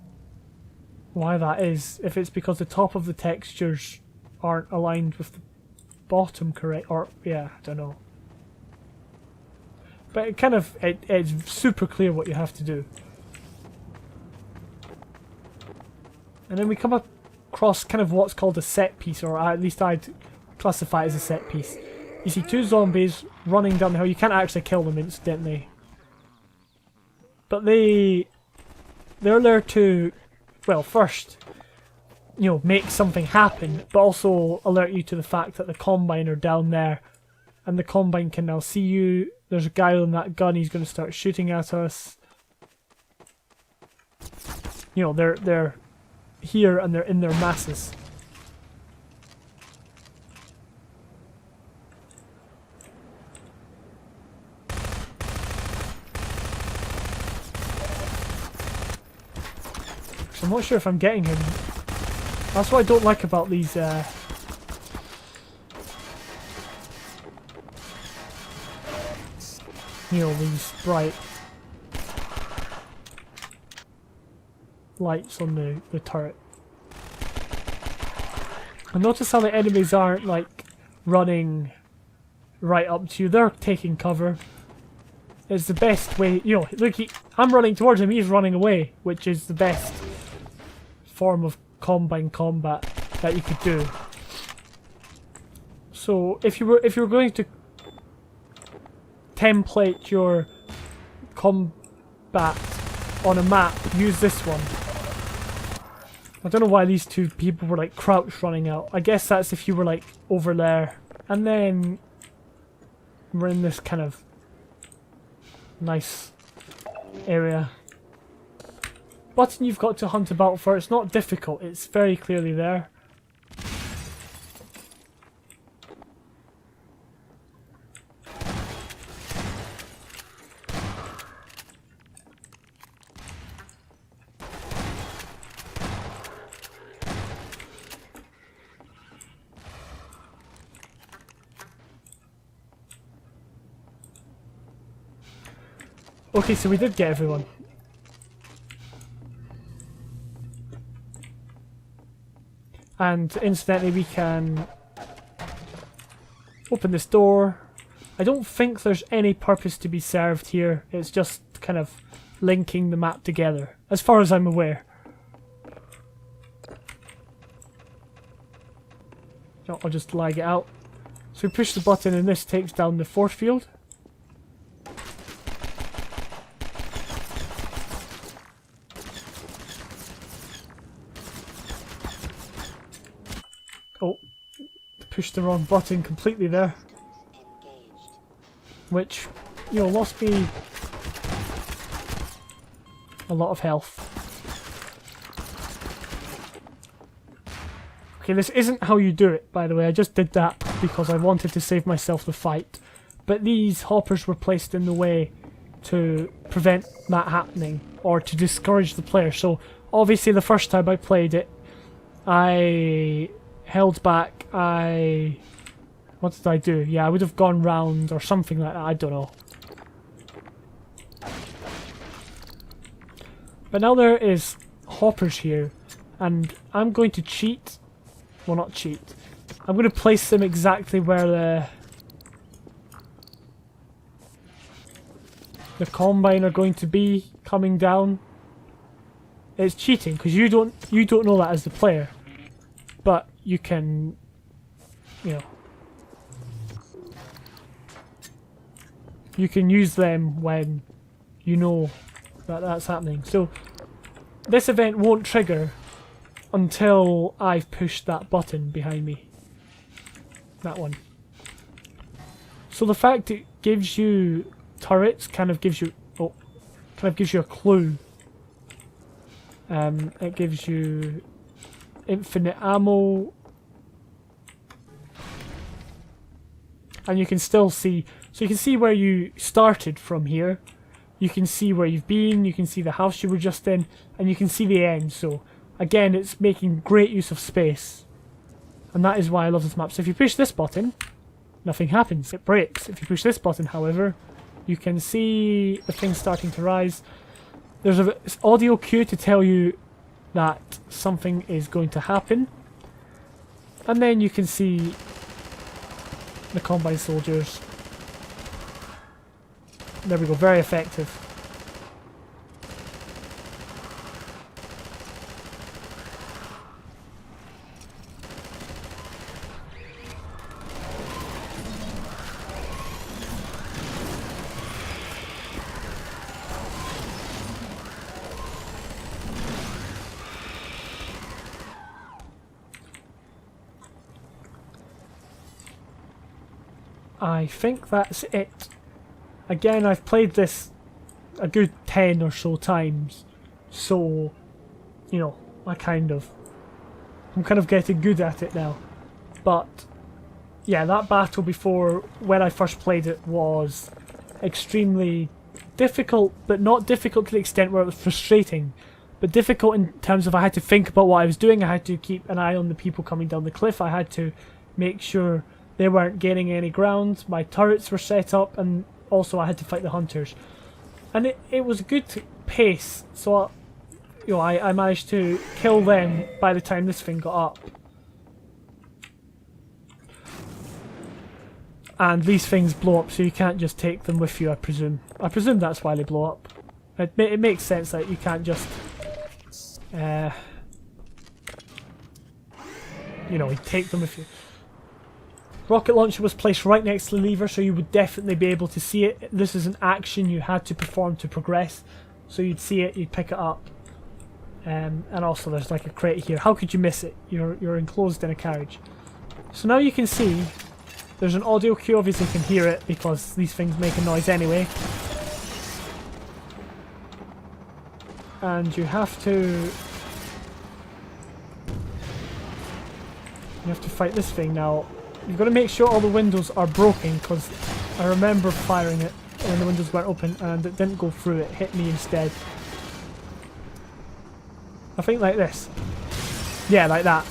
why that is. If it's because the top of the textures aren't aligned with the bottom correct, or yeah, I don't know. But it kind of it's super clear what you have to do. And then we come across kind of what's called a set piece, or at least I'd classify it as a set piece. You see two zombies running down the hill. You can't actually kill them instantly, but they're there to, well, first, you know, make something happen, but also alert you to the fact that the Combine are down there, and the Combine can now see you. There's a guy on that gun. He's going to start shooting at us. You know, they're here and they're in their masses. So I'm not sure if I'm getting him. That's what I don't like about these you know, these bright lights on the turret. And notice how the enemies aren't like running right up to you, they're taking cover. It's the best way, you know, look, I'm running towards him, he's running away, which is the best form of Combine combat that you could do. So if you were going to template your combat on a map, use this one. I don't know why these two people were like crouched running out. I guess that's if you were like over there. And then we're in this kind of nice area. Button you've got to hunt about for. It's not difficult, it's very clearly there. Okay, so we did get everyone. And incidentally, we can open this door. I don't think there's any purpose to be served here. It's just kind of linking the map together, as far as I'm aware. No, I'll just lag it out. So we push the button and this takes down the force field. Oh, pushed the wrong button completely there. Which, you know, lost me a lot of health. Okay, this isn't how you do it, by the way. I just did that because I wanted to save myself the fight. But these hoppers were placed in the way to prevent that happening, or to discourage the player. So, obviously the first time I played it, I held back, what did I do? Yeah, I would have gone round or something like that, I don't know. But now there is hoppers here, and I'm going to cheat. Well, not cheat. I'm going to place them exactly where the combine are going to be coming down. It's cheating because you don't know that as the player, but you can, you know, you can use them when you know that that's happening. So this event won't trigger until I've pushed that button behind me. That one. So the fact it gives you turrets kind of gives you a clue. It gives you infinite ammo, and you can still see. So you can see where you started from here. You can see where you've been. You can see the house you were just in, and you can see the end. So again, it's making great use of space, and that is why I love this map. So if you push this button, nothing happens. It breaks. If you push this button, however, you can see the thing starting to rise. There's an audio cue to tell you that something is going to happen. And then you can see the combine soldiers. There we go, very effective. I think that's it. Again, I've played this a good 10 or so times, so, you know, I'm kind of getting good at it now. But, yeah, that battle before, when I first played it, was extremely difficult, but not difficult to the extent where it was frustrating, but difficult in terms of I had to think about what I was doing, I had to keep an eye on the people coming down the cliff, I had to make sure they weren't gaining any ground, my turrets were set up, and also I had to fight the hunters. And it was a good pace, so I managed to kill them by the time this thing got up. And these things blow up, so you can't just take them with you, I presume. I presume that's why they blow up. It makes sense that you can't just, take them with you. Rocket launcher was placed right next to the lever, so you would definitely be able to see it. This is an action you had to perform to progress, so you'd see it, you'd pick it up. And also there's like a crate here. How could you miss it? You're enclosed in a carriage. So now you can see there's an audio cue. Obviously you can hear it because these things make a noise anyway. And you have to fight this thing now. You've got to make sure all the windows are broken, because I remember firing it when the windows weren't open and it didn't go through, it hit me instead. I think like this. Yeah, like that.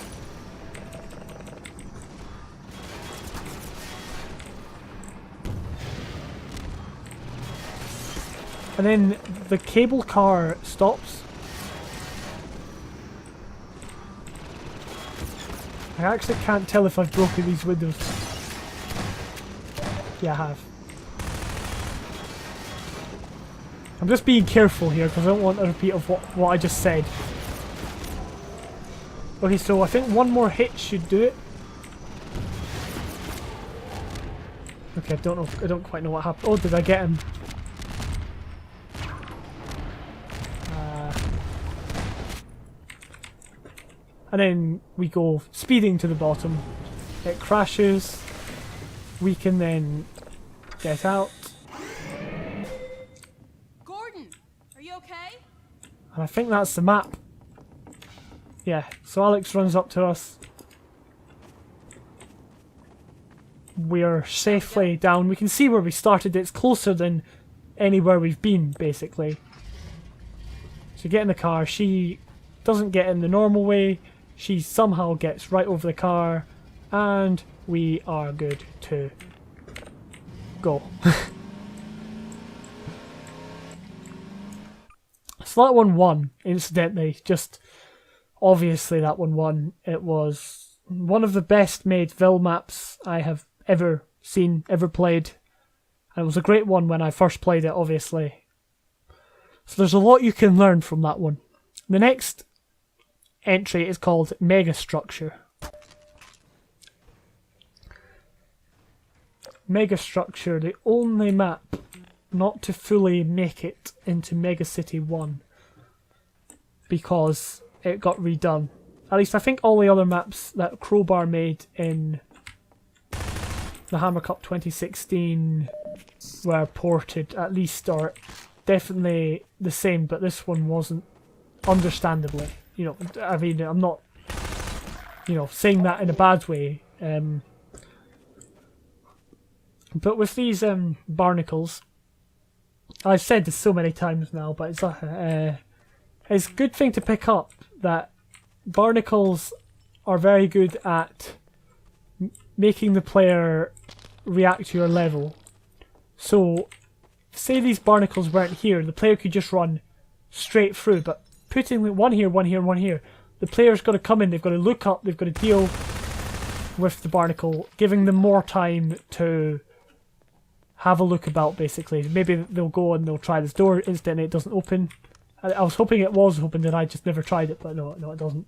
And then the cable car stops. I actually can't tell if I've broken these windows. Yeah, I have. I'm just being careful here because I don't want a repeat of what I just said. Okay, so I think one more hit should do it. Okay, I don't quite know what happened. Oh, did I get him? And then we go speeding to the bottom. It crashes. We can then get out. Gordon, are you okay? And I think that's the map. Yeah, so Alex runs up to us. We're safely down. We can see where we started. It's closer than anywhere we've been, basically. So get in the car. She doesn't get in the normal way. She somehow gets right over the car. And we are good to go. So that one won, incidentally. Just obviously that one won. It was one of the best made Ville maps I have ever seen, ever played. And it was a great one when I first played it, obviously. So there's a lot you can learn from that one. The next entry is called Megastructure. Megastructure, the only map not to fully make it into Mega City 1 because it got redone. At least I think all the other maps that Crowbar made in the Hammer Cup 2016 were ported, at least, or definitely the same, but this one wasn't, understandably. You know, I mean, I'm not, you know, saying that in a bad way. But with these barnacles, I've said this so many times now, but it's a good thing to pick up that barnacles are very good at making the player react to your level. So, say these barnacles weren't here, the player could just run straight through, but putting one here, one here, one here, the player's got to come in, they've got to look up, they've got to deal with the barnacle, giving them more time to have a look about, basically. Maybe they'll go and they'll try this door, instantly it doesn't open. I was hoping it was open and I just never tried it, but no, it doesn't.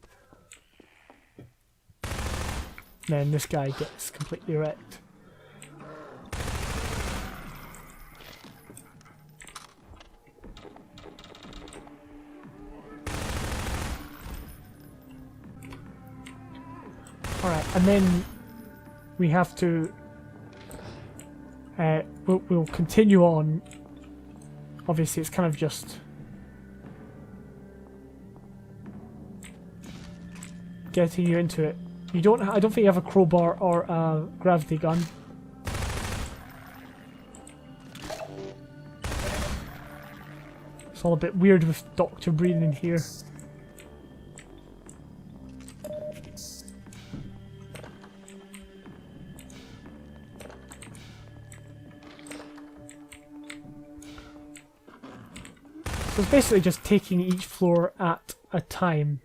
Then this guy gets completely wrecked. Alright, and then we have to we'll continue on. Obviously it's kind of just getting you into it. I don't think you have a crowbar or a gravity gun. It's all a bit weird with Doctor breathing in here. So it's basically just taking each floor at a time.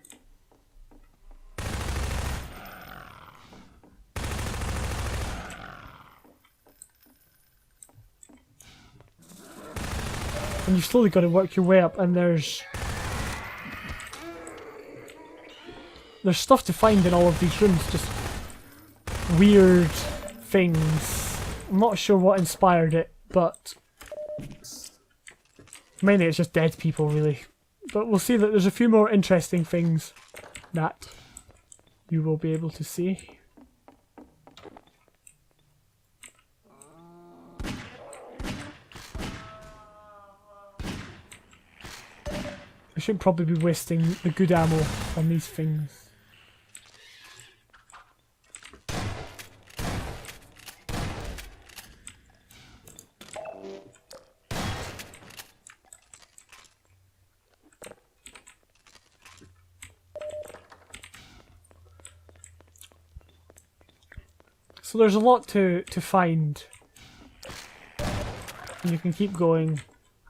And you've slowly got to work your way up, and there's stuff to find in all of these rooms, just weird things. I'm not sure what inspired it, but mainly it's just dead people, really. But we'll see that there's a few more interesting things that you will be able to see. I should probably be wasting the good ammo on these things. So there's a lot to find. And you can keep going.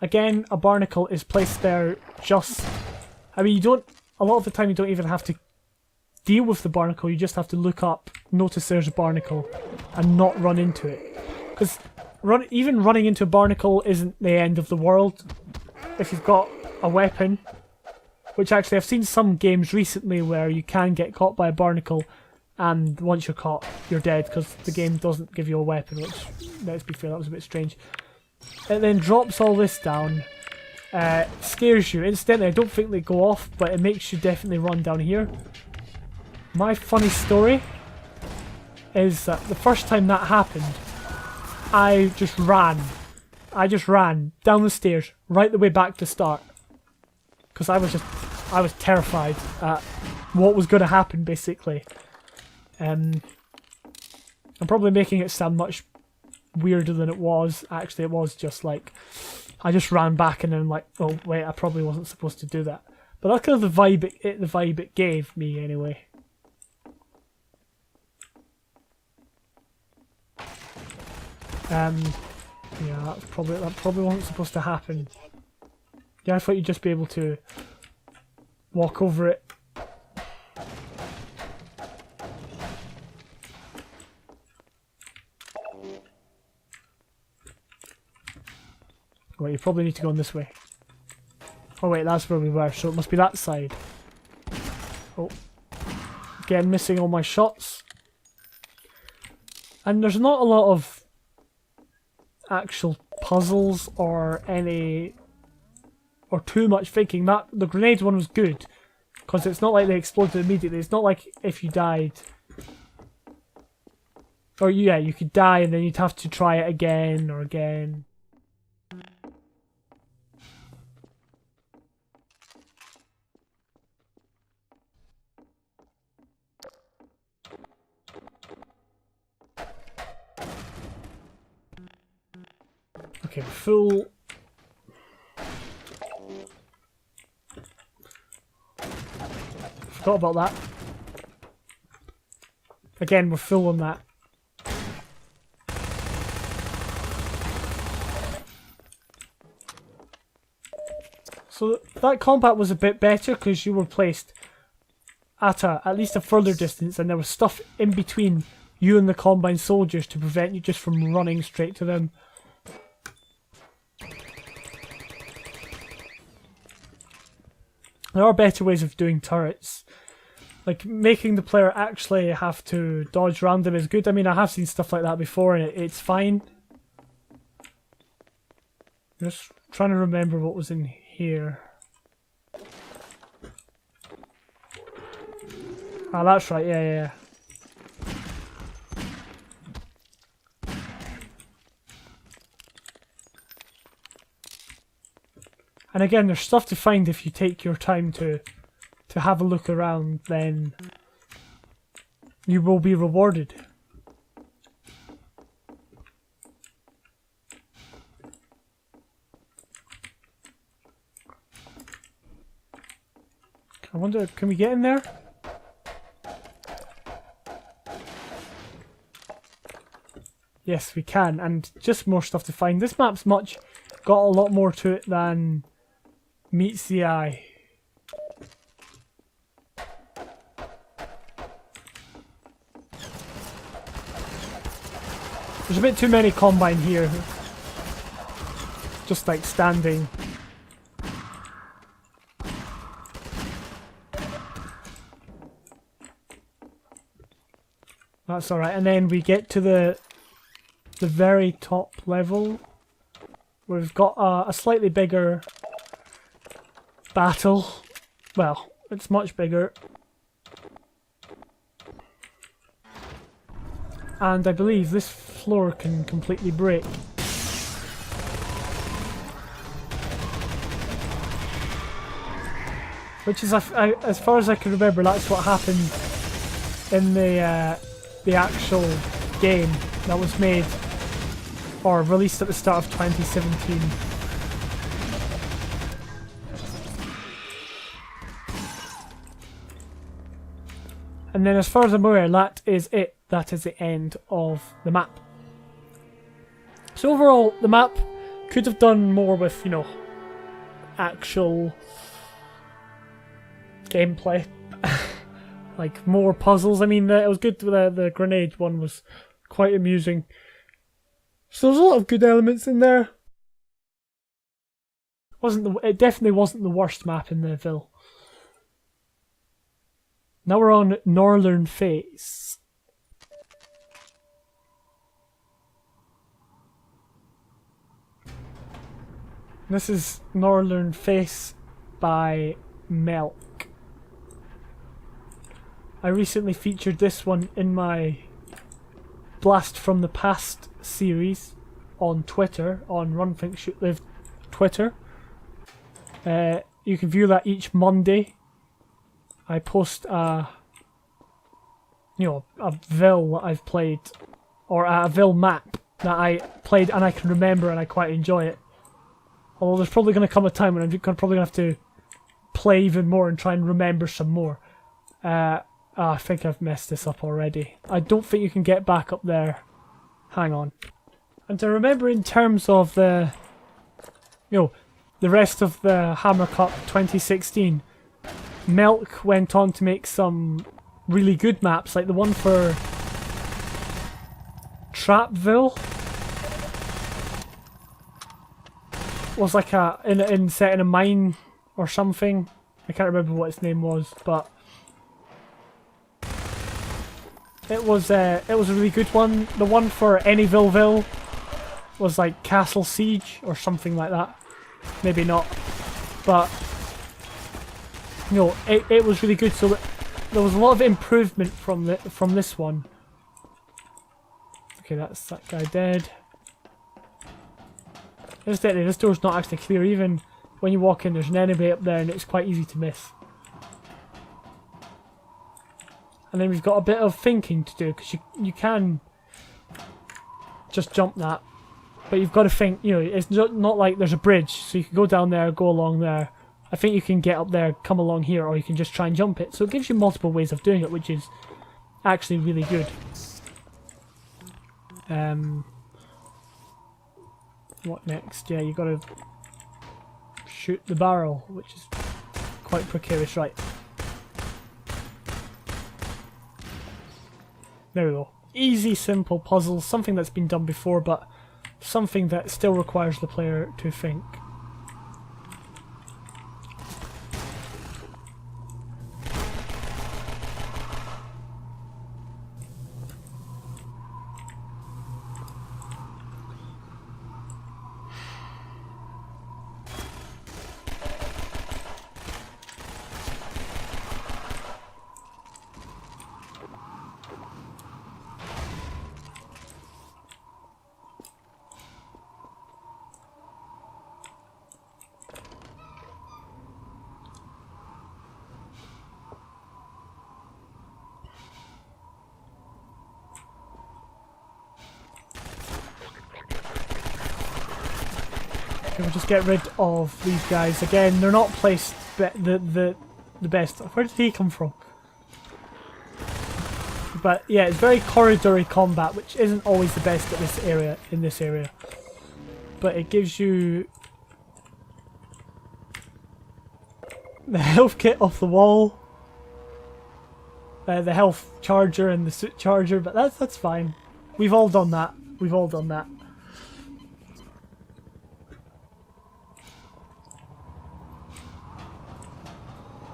Again, a barnacle is placed there just... I mean, a lot of the time you don't even have to deal with the barnacle, you just have to look up, notice there's a barnacle, and not run into it. Because even running into a barnacle isn't the end of the world if you've got a weapon. Which actually, I've seen some games recently where you can get caught by a barnacle, and once you're caught, you're dead, because the game doesn't give you a weapon, which, let's be fair, that was a bit strange. It then drops all this down, scares you. Incidentally, I don't think they go off, but it makes you definitely run down here. My funny story is that the first time that happened, I just ran. I just ran down the stairs, right the way back to start. because I was terrified at what was going to happen, basically. I'm probably making it sound much weirder than it was. Actually, it was just like, I just ran back and then like, oh wait, I probably wasn't supposed to do that. But that's kind of the vibe it gave me anyway. Yeah, that probably wasn't supposed to happen. Yeah, I thought you'd just be able to walk over it. Wait, you probably need to go on this way. Oh wait, that's where we were, so it must be that side. Oh. Again, missing all my shots. And there's not a lot of actual puzzles or too much thinking. The grenade one was good, because it's not like they exploded immediately. It's not like if you died, or yeah, you could die and then you'd have to try it again or again. Okay, full. Forgot about that. Again, we're full on that. So that combat was a bit better because you were placed at least a further distance, and there was stuff in between you and the Combine soldiers to prevent you just from running straight to them. There are better ways of doing turrets. Like, making the player actually have to dodge around them is good. I mean, I have seen stuff like that before and it's fine. Just trying to remember what was in here. Ah, that's right, yeah. And again, there's stuff to find if you take your time to have a look around, then you will be rewarded. I wonder, can we get in there? Yes, we can, and just more stuff to find. This map's got a lot more to it than meets the eye. There's a bit too many Combine here. Just like standing. That's alright, and then we get to the very top level. We've got a slightly bigger battle. Well, it's much bigger. And I believe this floor can completely break. Which is, as far as I can remember, that's what happened in the actual game that was made or released at the start of 2017. And then as far as I'm aware, that is it. That is the end of the map. So overall, the map could have done more with, you know, actual gameplay. Like, more puzzles. I mean, it was good. The grenade one was quite amusing. So there's a lot of good elements in there. It definitely wasn't the worst map in the Ville. Now we're on Northern Face. This is Northern Face by Melk. I recently featured this one in my Blast from the Past series on Twitter, on Run Think Shoot Live Twitter. Yeah, you can view that each Monday. I post a Ville that I've played, or a Ville map that I played and I can remember and I quite enjoy it. Although there's probably going to come a time when I'm probably going to have to play even more and try and remember some more. I think I've messed this up already. I don't think you can get back up there. Hang on. And to remember in terms of the rest of the Hammer Cup 2016, Melk went on to make some really good maps, like the one for Trapville was like set in a mine or something. I can't remember what its name was, but it was a really good one. The one for Anyvilleville was like Castle Siege or something like that. Maybe not, but it was really good. So there was a lot of improvement from this one. Okay, that's that guy dead. Incidentally, this door's not actually clear. Even when you walk in, there's an enemy up there and it's quite easy to miss. And then we've got a bit of thinking to do, because you can just jump that. But you've got to think, it's not like there's a bridge, so you can go down there, go along there. I think you can get up there, come along here, or you can just try and jump it. So it gives you multiple ways of doing it, which is actually really good. What next? Yeah, you got to shoot the barrel, which is quite precarious, right? There we go. Easy, simple puzzles, something that's been done before, but something that still requires the player to think. We'll just get rid of these guys. Again, they're not placed the best. Where did he come from? But yeah, it's very corridory combat, which isn't always the best at this area, in this area. But it gives you the health kit off the wall, the health charger and the suit charger, but that's fine. We've all done that. We've all done that.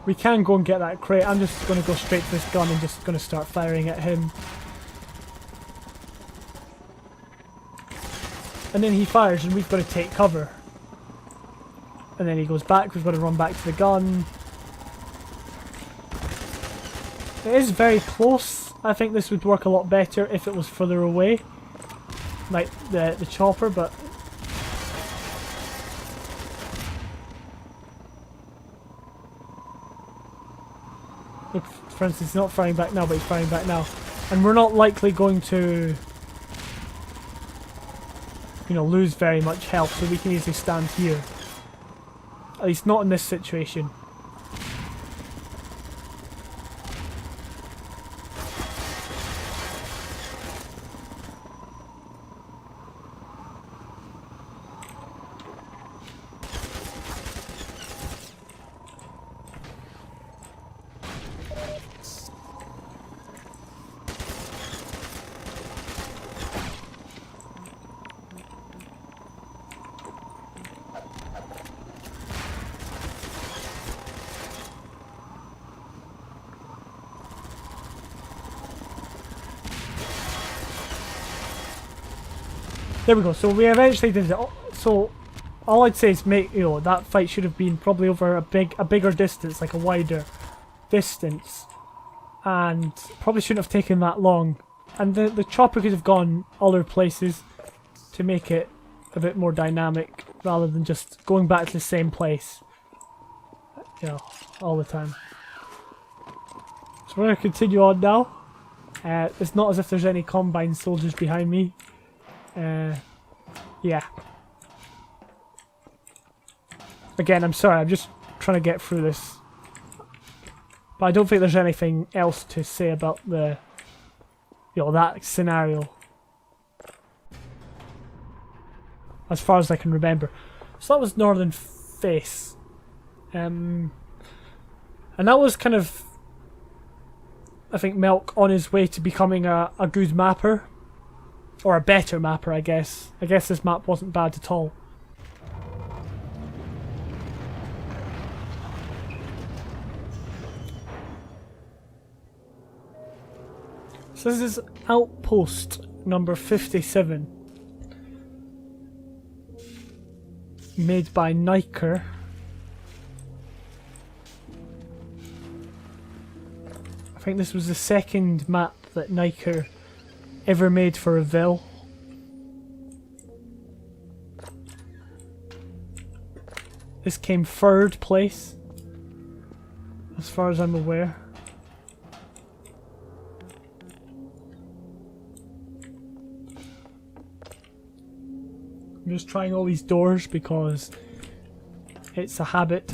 We can go and get that crate. I'm just going to go straight to this gun and just going to start firing at him. And then he fires and we've got to take cover. And then he goes back, we've got to run back to the gun. It is very close. I think this would work a lot better if it was further away. Like the chopper, but... Look, for instance, he's not firing back now, but he's firing back now. And we're not likely going to, lose very much health, so we can easily stand here. At least not in this situation. There we go, so we eventually did it. So all I'd say is that fight should have been probably over a bigger distance, like a wider distance. And probably shouldn't have taken that long. And the chopper could have gone other places to make it a bit more dynamic rather than just going back to the same place. you know, all the time. So we're going to continue on now. It's not as if there's any Combine soldiers behind me. Yeah. Again, I'm sorry, I'm just trying to get through this. But I don't think there's anything else to say about the, you know, that scenario. As far as I can remember. So that was Northern Face. And that was kind of, I think, Melk on his way to becoming a good mapper. Or a better mapper, I guess. I guess this map wasn't bad at all. So this is Outpost number 57. Made by Niker. I think this was the second map that Niker ever made for a Ville. This came third place, as far as I'm aware. I'm just trying all these doors because it's a habit.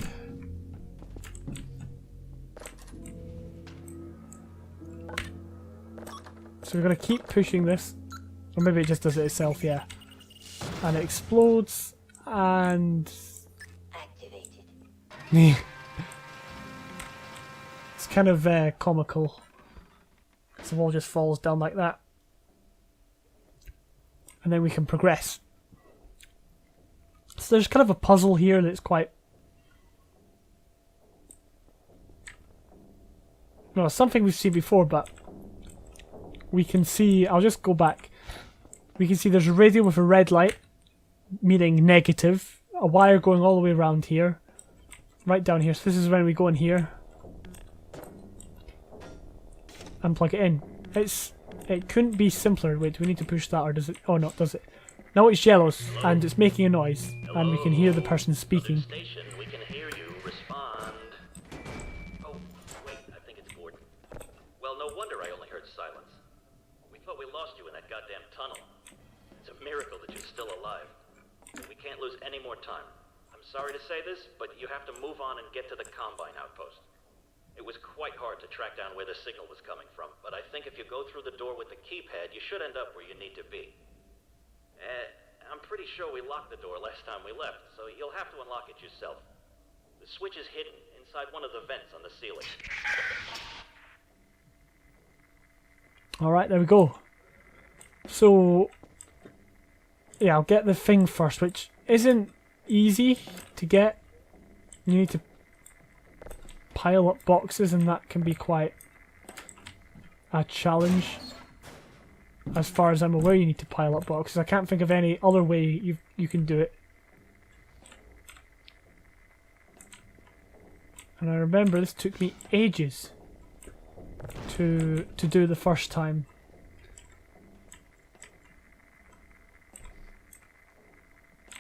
So we're going to keep pushing this. Or maybe it just does it itself, yeah. And it explodes, and... Activated. It's kind of comical. So the wall just falls down like that. And then we can progress. So there's kind of a puzzle here that's quite... No, something we've seen before, but... We can see... I'll just go back. We can see there's a radio with a red light, meaning negative. A wire going all the way around here. Right down here. So this is when we go in here. And plug it in. It couldn't be simpler. Wait, do we need to push that, or does it... Oh no, does it? Now it's yellow, and it's making a noise. Hello, and we can hear the person speaking. Station, we can hear you. Respond. Oh, wait, I think it's Gordon. Well, no wonder I only heard silence. We thought we lost you in that goddamn tunnel. It's a miracle that you're still alive. We can't lose any more time. I'm sorry to say this, but you have to move on and get to the Combine outpost. It was quite hard to track down where the signal was coming from, but I think if you go through the door with the keypad, you should end up where you need to be. I'm pretty sure we locked the door last time we left, so you'll have to unlock it yourself. The switch is hidden inside one of the vents on the ceiling. Alright, there we go. So, yeah, I'll get the thing first, which isn't easy to get. You need to pile up boxes, and that can be quite a challenge. As far as I'm aware, you need to pile up boxes. I can't think of any other way you can do it. And I remember this took me ages to do the first time.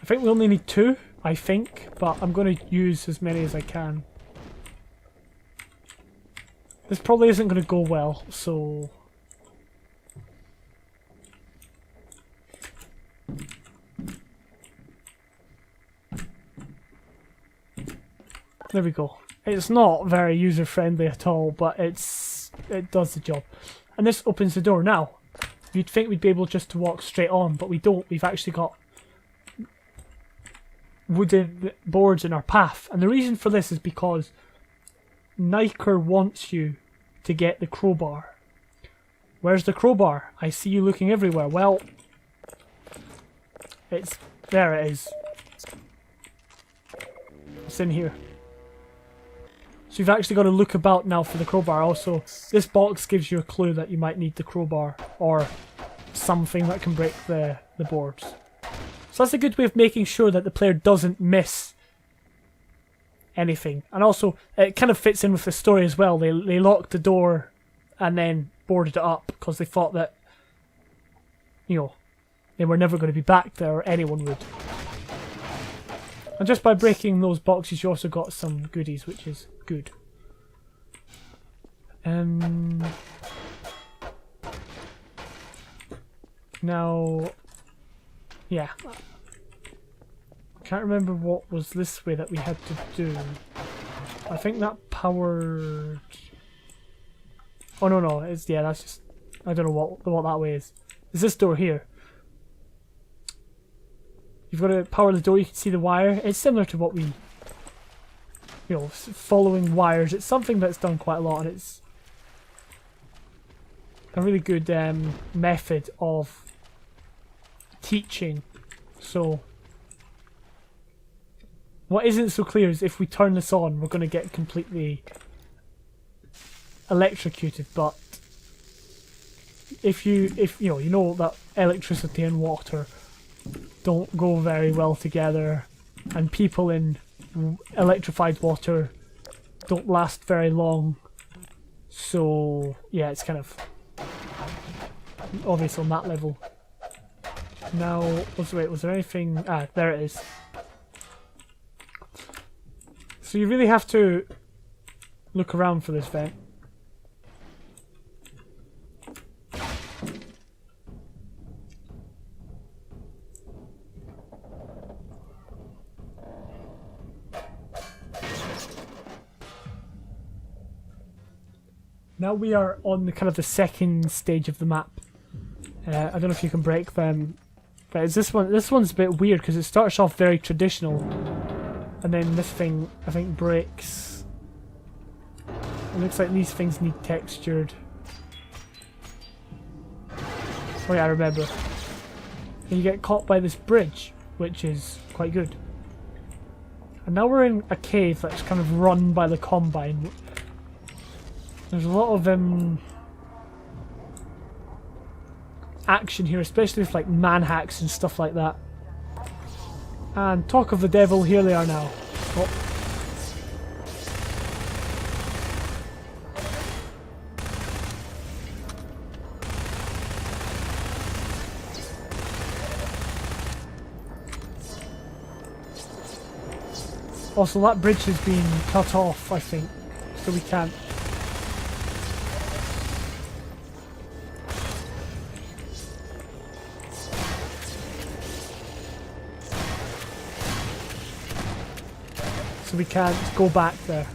I think we only need 2, I think, but I'm going to use as many as I can. This probably isn't going to go well, so... There we go. It's not very user-friendly at all, but it does the job. And this opens the door. Now, you'd think we'd be able just to walk straight on, but we don't. We've actually got wooden boards in our path. And the reason for this is because Niker wants you to get the crowbar. Where's the crowbar? I see you looking everywhere. Well, there it is. It's in here. So you've actually got to look about now for the crowbar. Also, this box gives you a clue that you might need the crowbar or something that can break the boards. So that's a good way of making sure that the player doesn't miss anything. And also, it kind of fits in with the story as well. They locked the door and then boarded it up because they thought that, you know, they were never going to be back there, or anyone would. And just by breaking those boxes, you also got some goodies, which is good. Now, yeah. I can't remember what was this way that we had to do. I think that powered... Oh no, it's, yeah, that's just... I don't know what that way is. Is this door here? You've got to power the door, you can see the wire. It's similar to what we... You know, following wires. It's something that's done quite a lot, and it's a really good method of teaching. So, what isn't so clear is if we turn this on, we're going to get completely electrocuted, but if you know that electricity and water don't go very well together, and people in electrified water don't last very long, so yeah, it's kind of obvious on that level. Now, was there anything? Ah, there it is. So you really have to look around for this vent. Now we are on the kind of the second stage of the map. I don't know if you can break them, but it's this one. This one's a bit weird because it starts off very traditional, and then this thing I think breaks. It looks like these things need textured. Oh yeah, I remember. And you get caught by this bridge, which is quite good. And now we're in a cave that's kind of run by the Combine. There's a lot of action here, especially with like man hacks and stuff like that. And talk of the devil, here they are now. Oh. Also, that bridge has been cut off, I think, so we can't. So we can't go back there.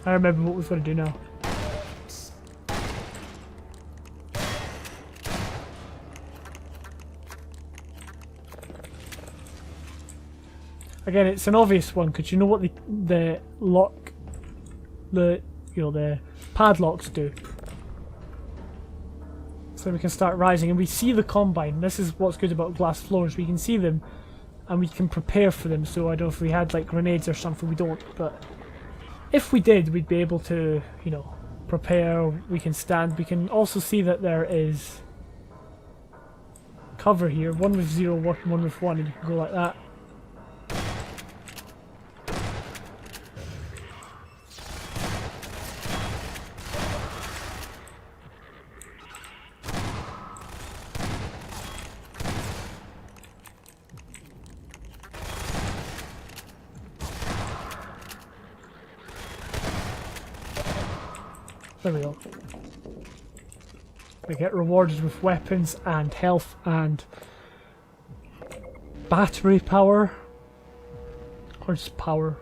I remember what we've got to do now. Again, it's an obvious one because you know what the lock, the padlocks do. So we can start rising, and we see the Combine. This is what's good about glass floors. We can see them, and we can prepare for them. So I don't know if we had like grenades or something. We don't, but if we did, we'd be able to, you know, prepare. We can stand. We can also see that there is cover here. One with 0, one with 1, and you can go like that. There we go. We get rewarded with weapons and health and battery power. Or just power.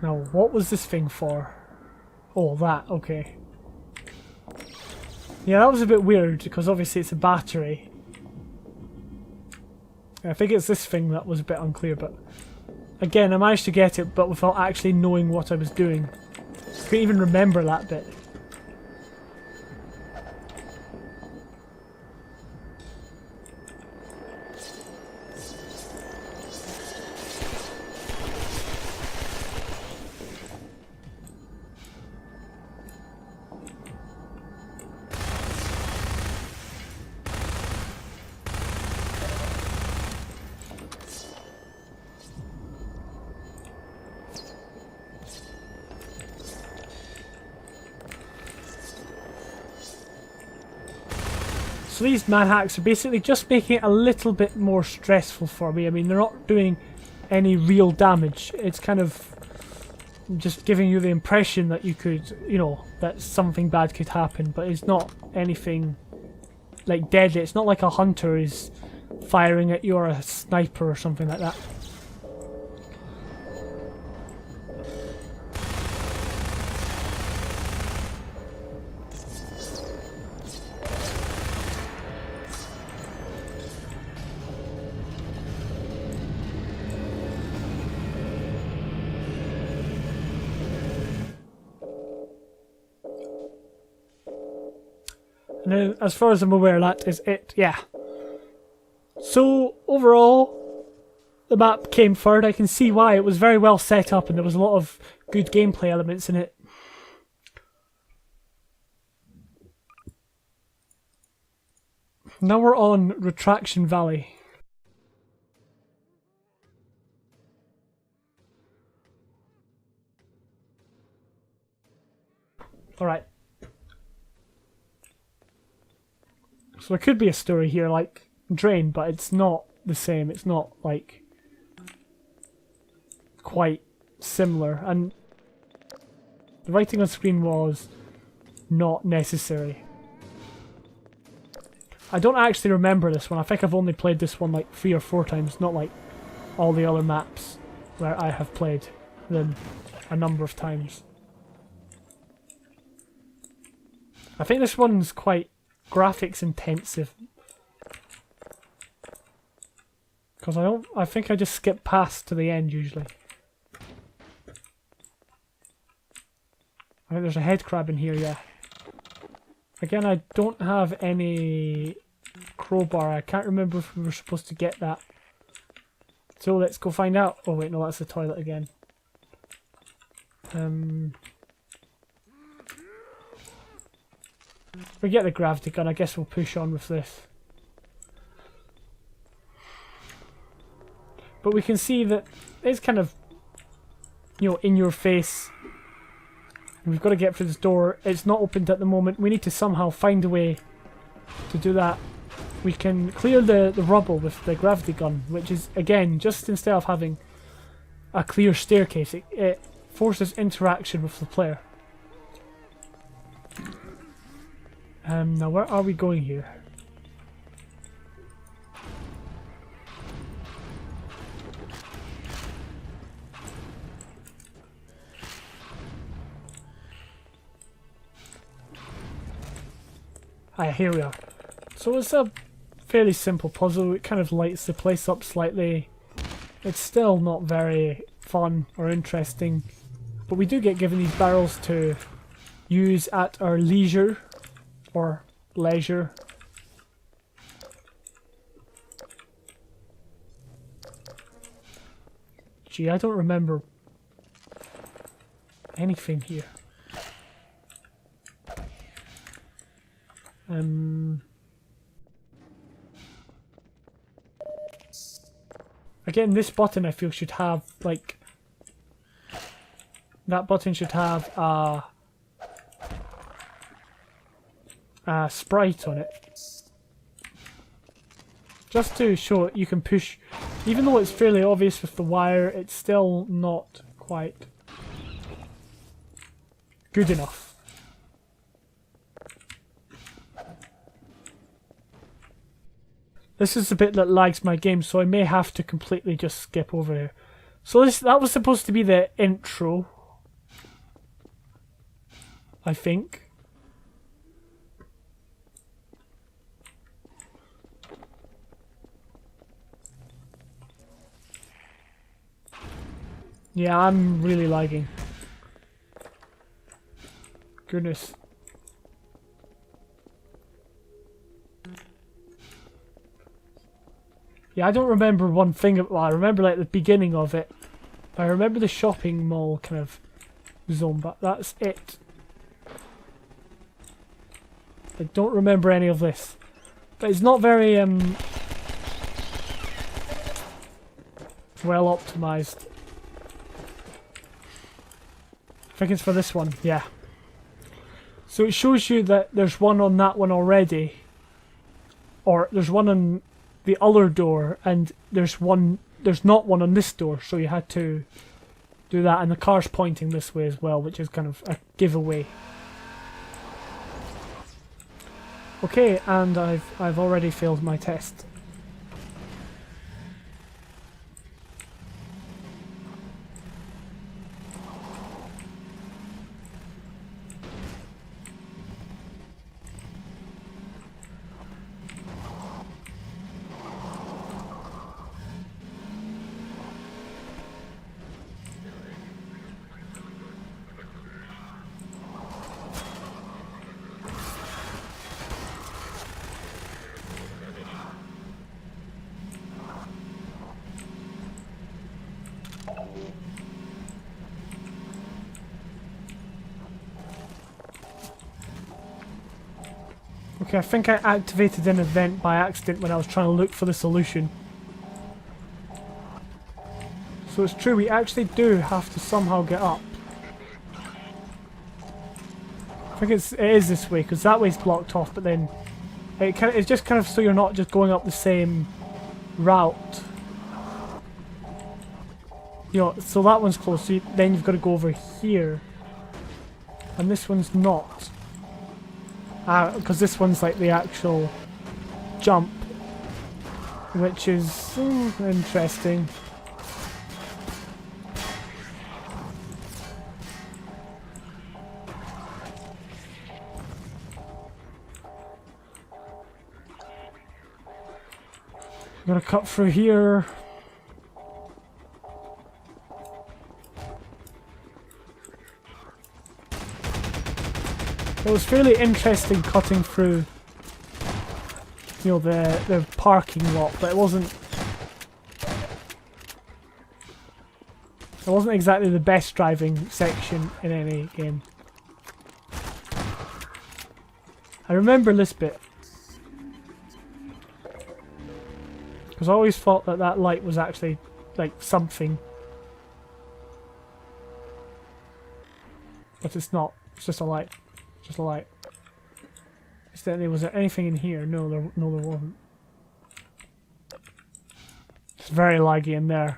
Now, what was this thing for? Oh, that, okay. Yeah, that was a bit weird because obviously it's a battery. I think it's this thing that was a bit unclear, but again, I managed to get it, but without actually knowing what I was doing. I couldn't even remember that bit. So these man hacks are basically just making it a little bit more stressful for me. I mean, they're not doing any real damage. It's kind of just giving you the impression that you could, you know, that something bad could happen, but it's not anything like deadly. It's not like a hunter is firing at you or a sniper or something like that. Now, as far as I'm aware, that is it, yeah. So, overall, the map came third. I can see why. It was very well set up and there was a lot of good gameplay elements in it. Now we're on Retraction Valley. Alright. So there could be a story here like Drain, but it's not the same. It's not like quite similar. And the writing on screen was not necessary. I don't actually remember this one. I think I've only played this one like 3 or 4 times, not like all the other maps where I have played them a number of times. I think this one's quite graphics intensive, because I think I just skip past to the end usually. I think there's a head crab in here, yeah. Again, I don't have any crowbar. I can't remember if we were supposed to get that. So let's go find out. Oh wait, no, that's the toilet again. We get the gravity gun. I guess we'll push on with this. But we can see that it's kind of, you know, in your face. We've got to get through this door. It's not opened at the moment. We need to somehow find a way to do that. We can clear the rubble with the gravity gun, which is, again, just instead of having a clear staircase, it forces interaction with the player. Now where are we going here? Ah, here we are. So it's a fairly simple puzzle. It kind of lights the place up slightly. It's still not very fun or interesting, but we do get given these barrels to use at our leisure. Or leisure. Gee, I don't remember anything here. Again, this button I feel should have, like, that button should have a sprite on it, just to show you can push. Even though it's fairly obvious with the wire, it's still not quite good enough. This is the bit that lags my game, so I may have to completely just skip over here. So that was supposed to be the intro, I think. Yeah, I'm really lagging. Goodness. Yeah, I don't remember one thing. Well, I remember like the beginning of it. I remember the shopping mall kind of zone, but that's it. I don't remember any of this. But it's not very well optimized. I think it's for this one, yeah. So it shows you that there's one on that one already. or there's one on the other door, and there's not one on this door, so you had to do that, and the car's pointing this way as well, which is kind of a giveaway. Okay, and I've already failed my test. Okay, I think I activated an event by accident when I was trying to look for the solution. So it's true, we actually do have to somehow get up. I think it is this way, because that way's blocked off, but then it's just kind of so you're not just going up the same route. You know, so that one's close, so then you've got to go over here. And this one's not. Because this one's like the actual jump, which is interesting. I'm gonna cut through here. It was fairly interesting cutting through, you know, the parking lot, but it wasn't exactly the best driving section in any game. I remember this bit because I always thought that that light was actually like something, but it's not. It's just a light. Just a light. Incidentally, was there anything in here? No, there wasn't. It's very laggy in there.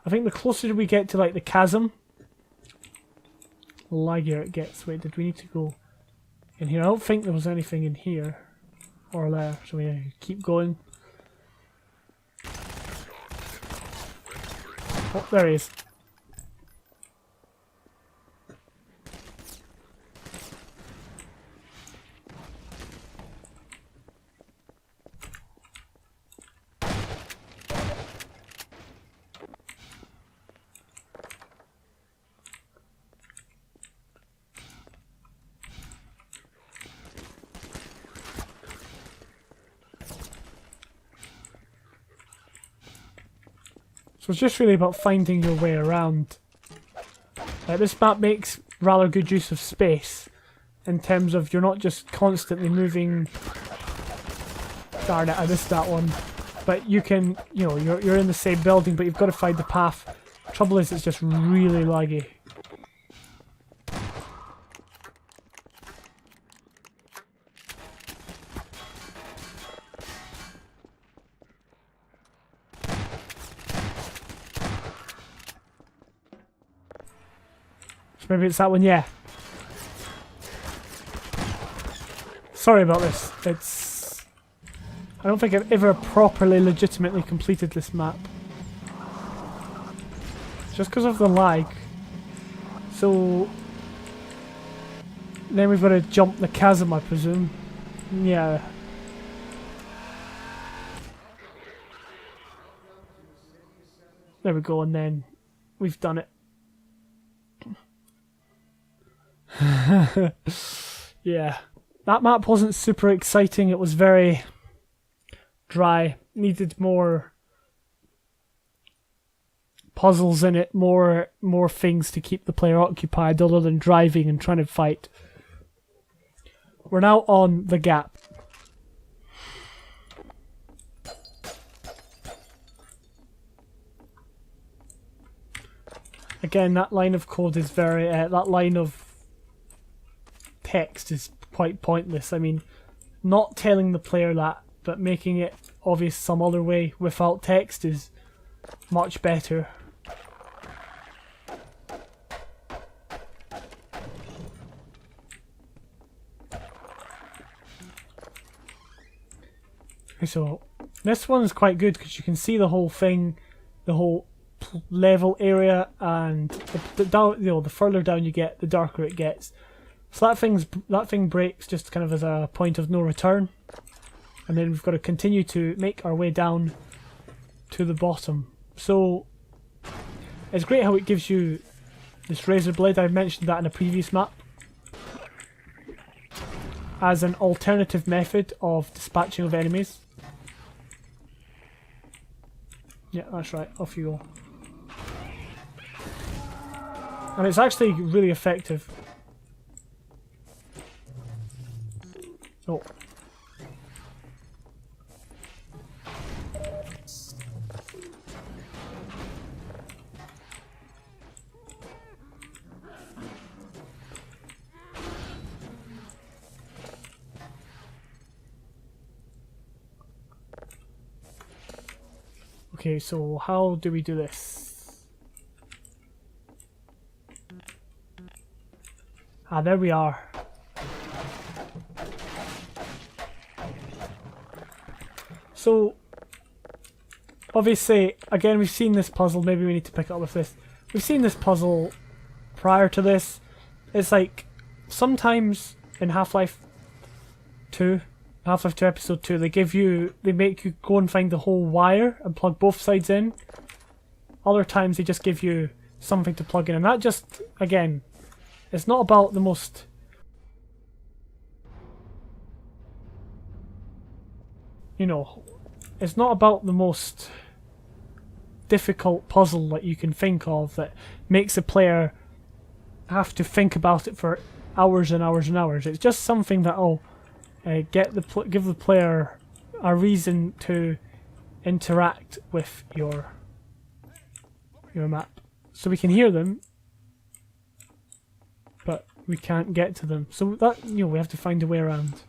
I think the closer we get to like the chasm, the laggier it gets. Wait, did we need to go in here? I don't think there was anything in here or there, so we keep going. Oh, there he is. So it's just really about finding your way around. This map makes rather good use of space in terms of you're not just constantly moving. Darn it, I missed that one. But you can, you know, you're in the same building, but you've got to find the path. Trouble is, it's just really laggy. Maybe it's that one, yeah. Sorry about this. It's... I don't think I've ever properly, legitimately completed this map. Just because of the lag. So... Then we've got to jump the chasm, I presume. Yeah. There we go, and then we've done it. Yeah, that map wasn't super exciting. It was very dry. Needed more puzzles in it, more things to keep the player occupied other than driving and trying to fight. We're now on the gap. Again, that line of code is very that line of text is quite pointless. I mean, not telling the player that but making it obvious some other way without text is much better. So this one's quite good because you can see the whole thing, the whole level area, and the down, the further down you get, the darker it gets. So that thing breaks just kind of as a point of no return, and then we've got to continue to make our way down to the bottom. So it's great how it gives you this razor blade. I mentioned that in a previous map as an alternative method of dispatching of enemies. Yeah, that's right, off you go. And it's actually really effective. Oh. Okay, so how do we do this? Ah, there we are. So, obviously, again, we've seen this puzzle. Maybe we need to pick it up with this. We've seen this puzzle prior to this. It's like, sometimes in Half-Life 2 Episode 2, they make you go and find the whole wire and plug both sides in. Other times they just give you something to plug in, and that just, again, it's not about the most... it's not about the most difficult puzzle that you can think of that makes a player have to think about it for hours and hours and hours. It's just something that give the player a reason to interact with your map. So we can hear them, but we can't get to them. So that we have to find a way around.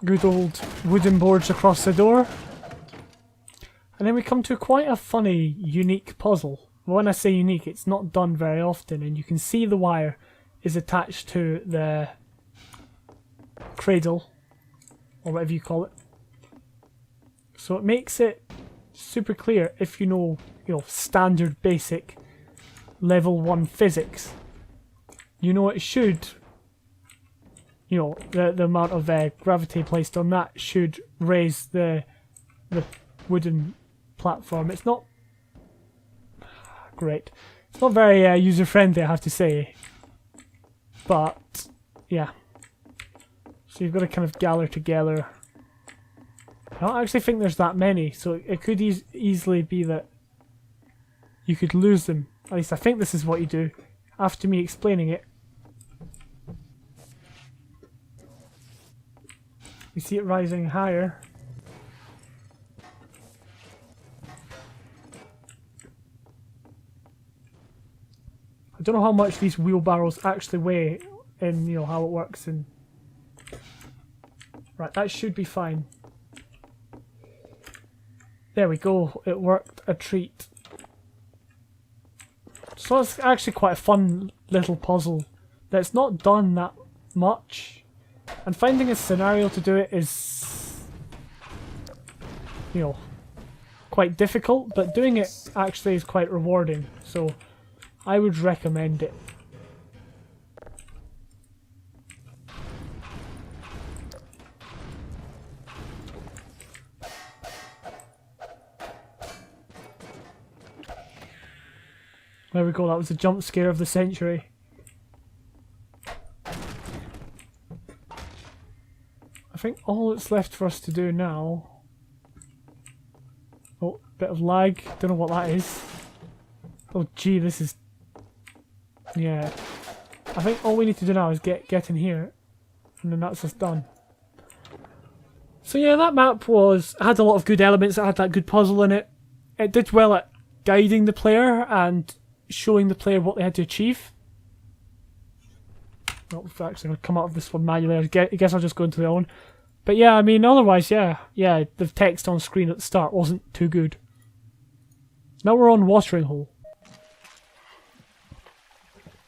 Good old wooden boards across the door. And then we come to quite a funny, unique puzzle. When I say unique, it's not done very often, and you can see the wire is attached to the cradle, or whatever you call it. So it makes it super clear if you know standard basic level 1 physics. You know it should... the amount of gravity placed on that should raise the wooden platform. It's not great. It's not very user-friendly, I have to say. But, yeah. So you've got to kind of gather together. I don't actually think there's that many, so it could easily be that you could lose them. At least I think this is what you do. After me explaining it. You see it rising higher. I don't know how much these wheelbarrows actually weigh in, how it works in... Right, that should be fine. There we go, it worked a treat. So it's actually quite a fun little puzzle that's not done that much. And finding a scenario to do it is, quite difficult, but doing it actually is quite rewarding, so I would recommend it. There we go, that was the jump scare of the century. I think all that's left for us to do now... Oh, bit of lag. Don't know what that is. Oh gee, this is Yeah. I think all we need to do now is get in here, and then that's us done. So yeah, that map had a lot of good elements. It had that good puzzle in it. It did well at guiding the player and showing the player what they had to achieve. Not actually going to come out of this one manually. I guess I'll just go into the other one. But yeah, I mean, otherwise, yeah, the text on screen at the start wasn't too good. Now we're on Watering Hole.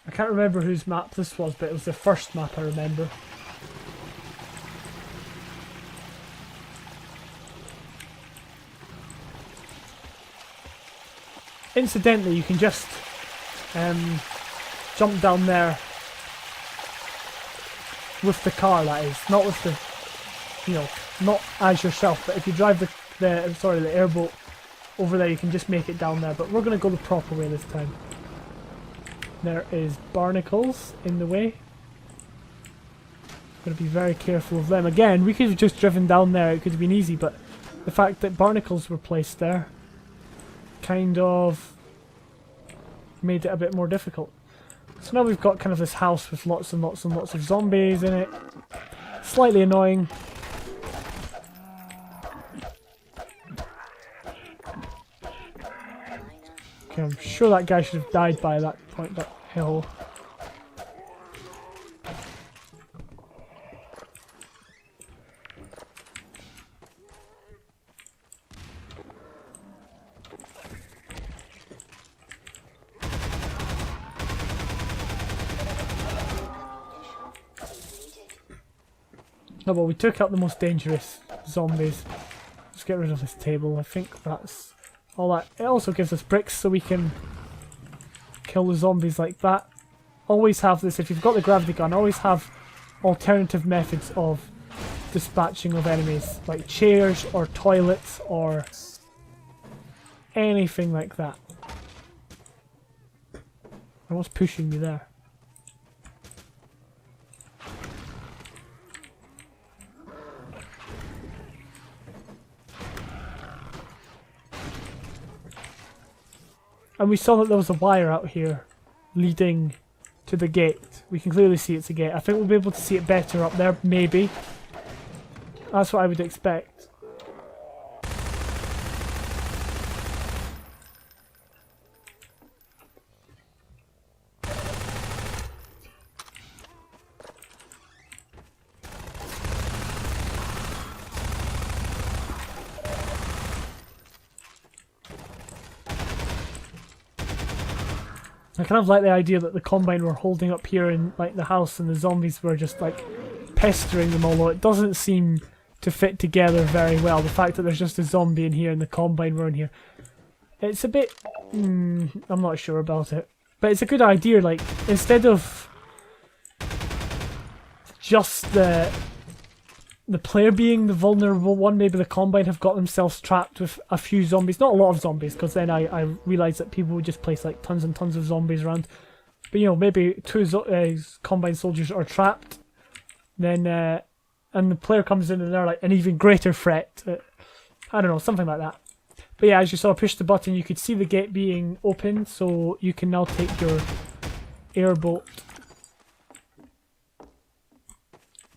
I can't remember whose map this was, but it was the first map I remember. Incidentally, you can just jump down there with the car, that is. Not with the, you know, not as yourself, but if you drive the airboat over there, you can just make it down there. But we're going to go the proper way this time. There is barnacles in the way. Got to be very careful of them. Again, we could have just driven down there, it could have been easy, but the fact that barnacles were placed there kind of made it a bit more difficult. So now we've got kind of this house with lots and lots and lots of zombies in it. Slightly annoying. Okay, I'm sure that guy should have died by that point, that hill. Oh well, we took out the most dangerous zombies. Let's get rid of this table. I think that's all that. It also gives us bricks so we can kill the zombies like that. Always have this, if you've got the gravity gun, always have alternative methods of dispatching of enemies, like chairs or toilets or anything like that. And what's pushing me there? And we saw that there was a wire out here leading to the gate. We can clearly see it's a gate. I think we'll be able to see it better up there, maybe. That's what I would expect. I kind of like the idea that the Combine were holding up here in like the house and the zombies were just like pestering them, although it doesn't seem to fit together very well. The fact that there's just a zombie in here and the Combine were in here. It's a bit... I'm not sure about it. But it's a good idea, like, instead of just the player being the vulnerable one, maybe the Combine have got themselves trapped with a few zombies. Not a lot of zombies, because then I realised that people would just place like tons and tons of zombies around. But you know, maybe two Combine soldiers are trapped, then and the player comes in and they're like an even greater threat. I don't know, something like that. But yeah, as you saw, push the button, you could see the gate being open, so you can now take your airboat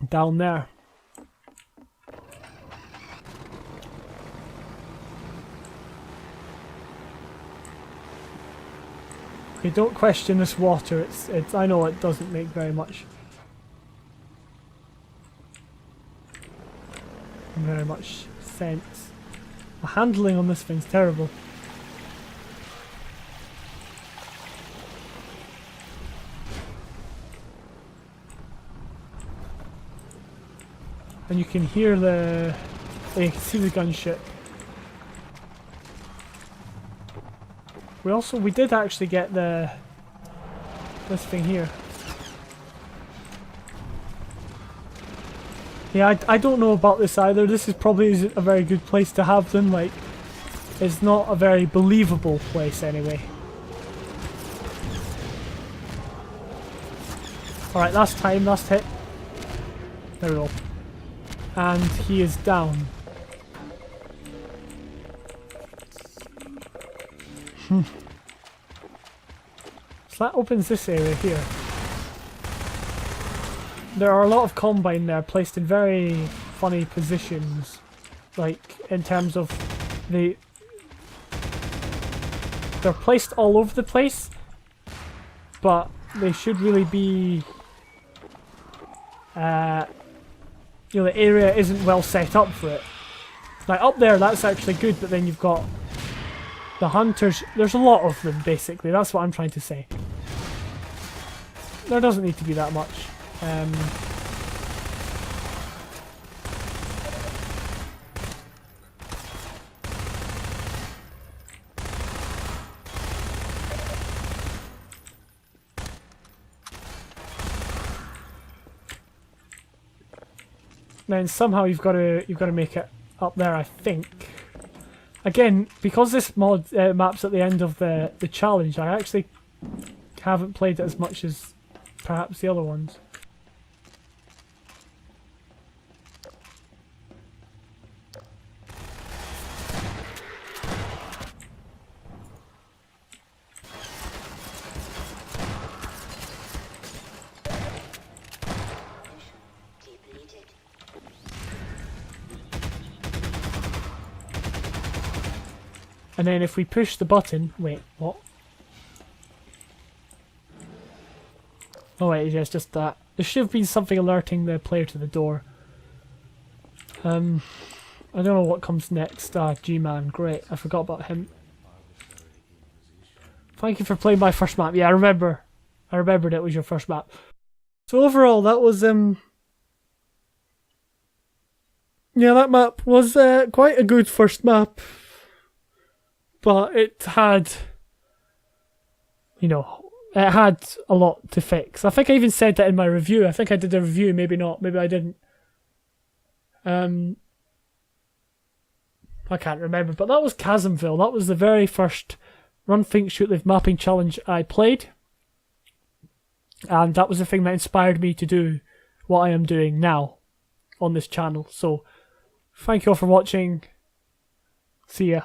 down there. Okay, don't question this water. It's. I know it doesn't make very much sense. The handling on this thing's terrible. And you can hear you can see the gunship. We did actually get this thing here. Yeah, I don't know about this either. This is probably isn't a very good place to have them. Like, it's not a very believable place anyway. Alright, last hit. There we go. And he is down. So that opens this area here. There are a lot of combine there placed in very funny positions, like in terms of they're placed all over the place, but they should really be, the area isn't well set up for it. Like up there, that's actually good, but then you've got the hunters. There's a lot of them, basically. That's what I'm trying to say. There doesn't need to be that much. Then somehow you've got to make it up there, I think. Again, because this mod map's at the end of the challenge, I actually haven't played it as much as perhaps the other ones. And then if we push the button... Wait, what? Oh wait, yeah, it's just that. There should have been something alerting the player to the door. I don't know what comes next. G-Man, great. I forgot about him. Thank you for playing my first map. Yeah, I remember. I remembered it was your first map. So overall, that was... Yeah, that map was quite a good first map. But it had, it had a lot to fix. I think I even said that in my review. I think I did a review, maybe not, maybe I didn't. I can't remember, but that was ChasmVille. That was the very first Run, Think, Shoot, Live mapping challenge I played. And that was the thing that inspired me to do what I am doing now on this channel. So, thank you all for watching. See ya.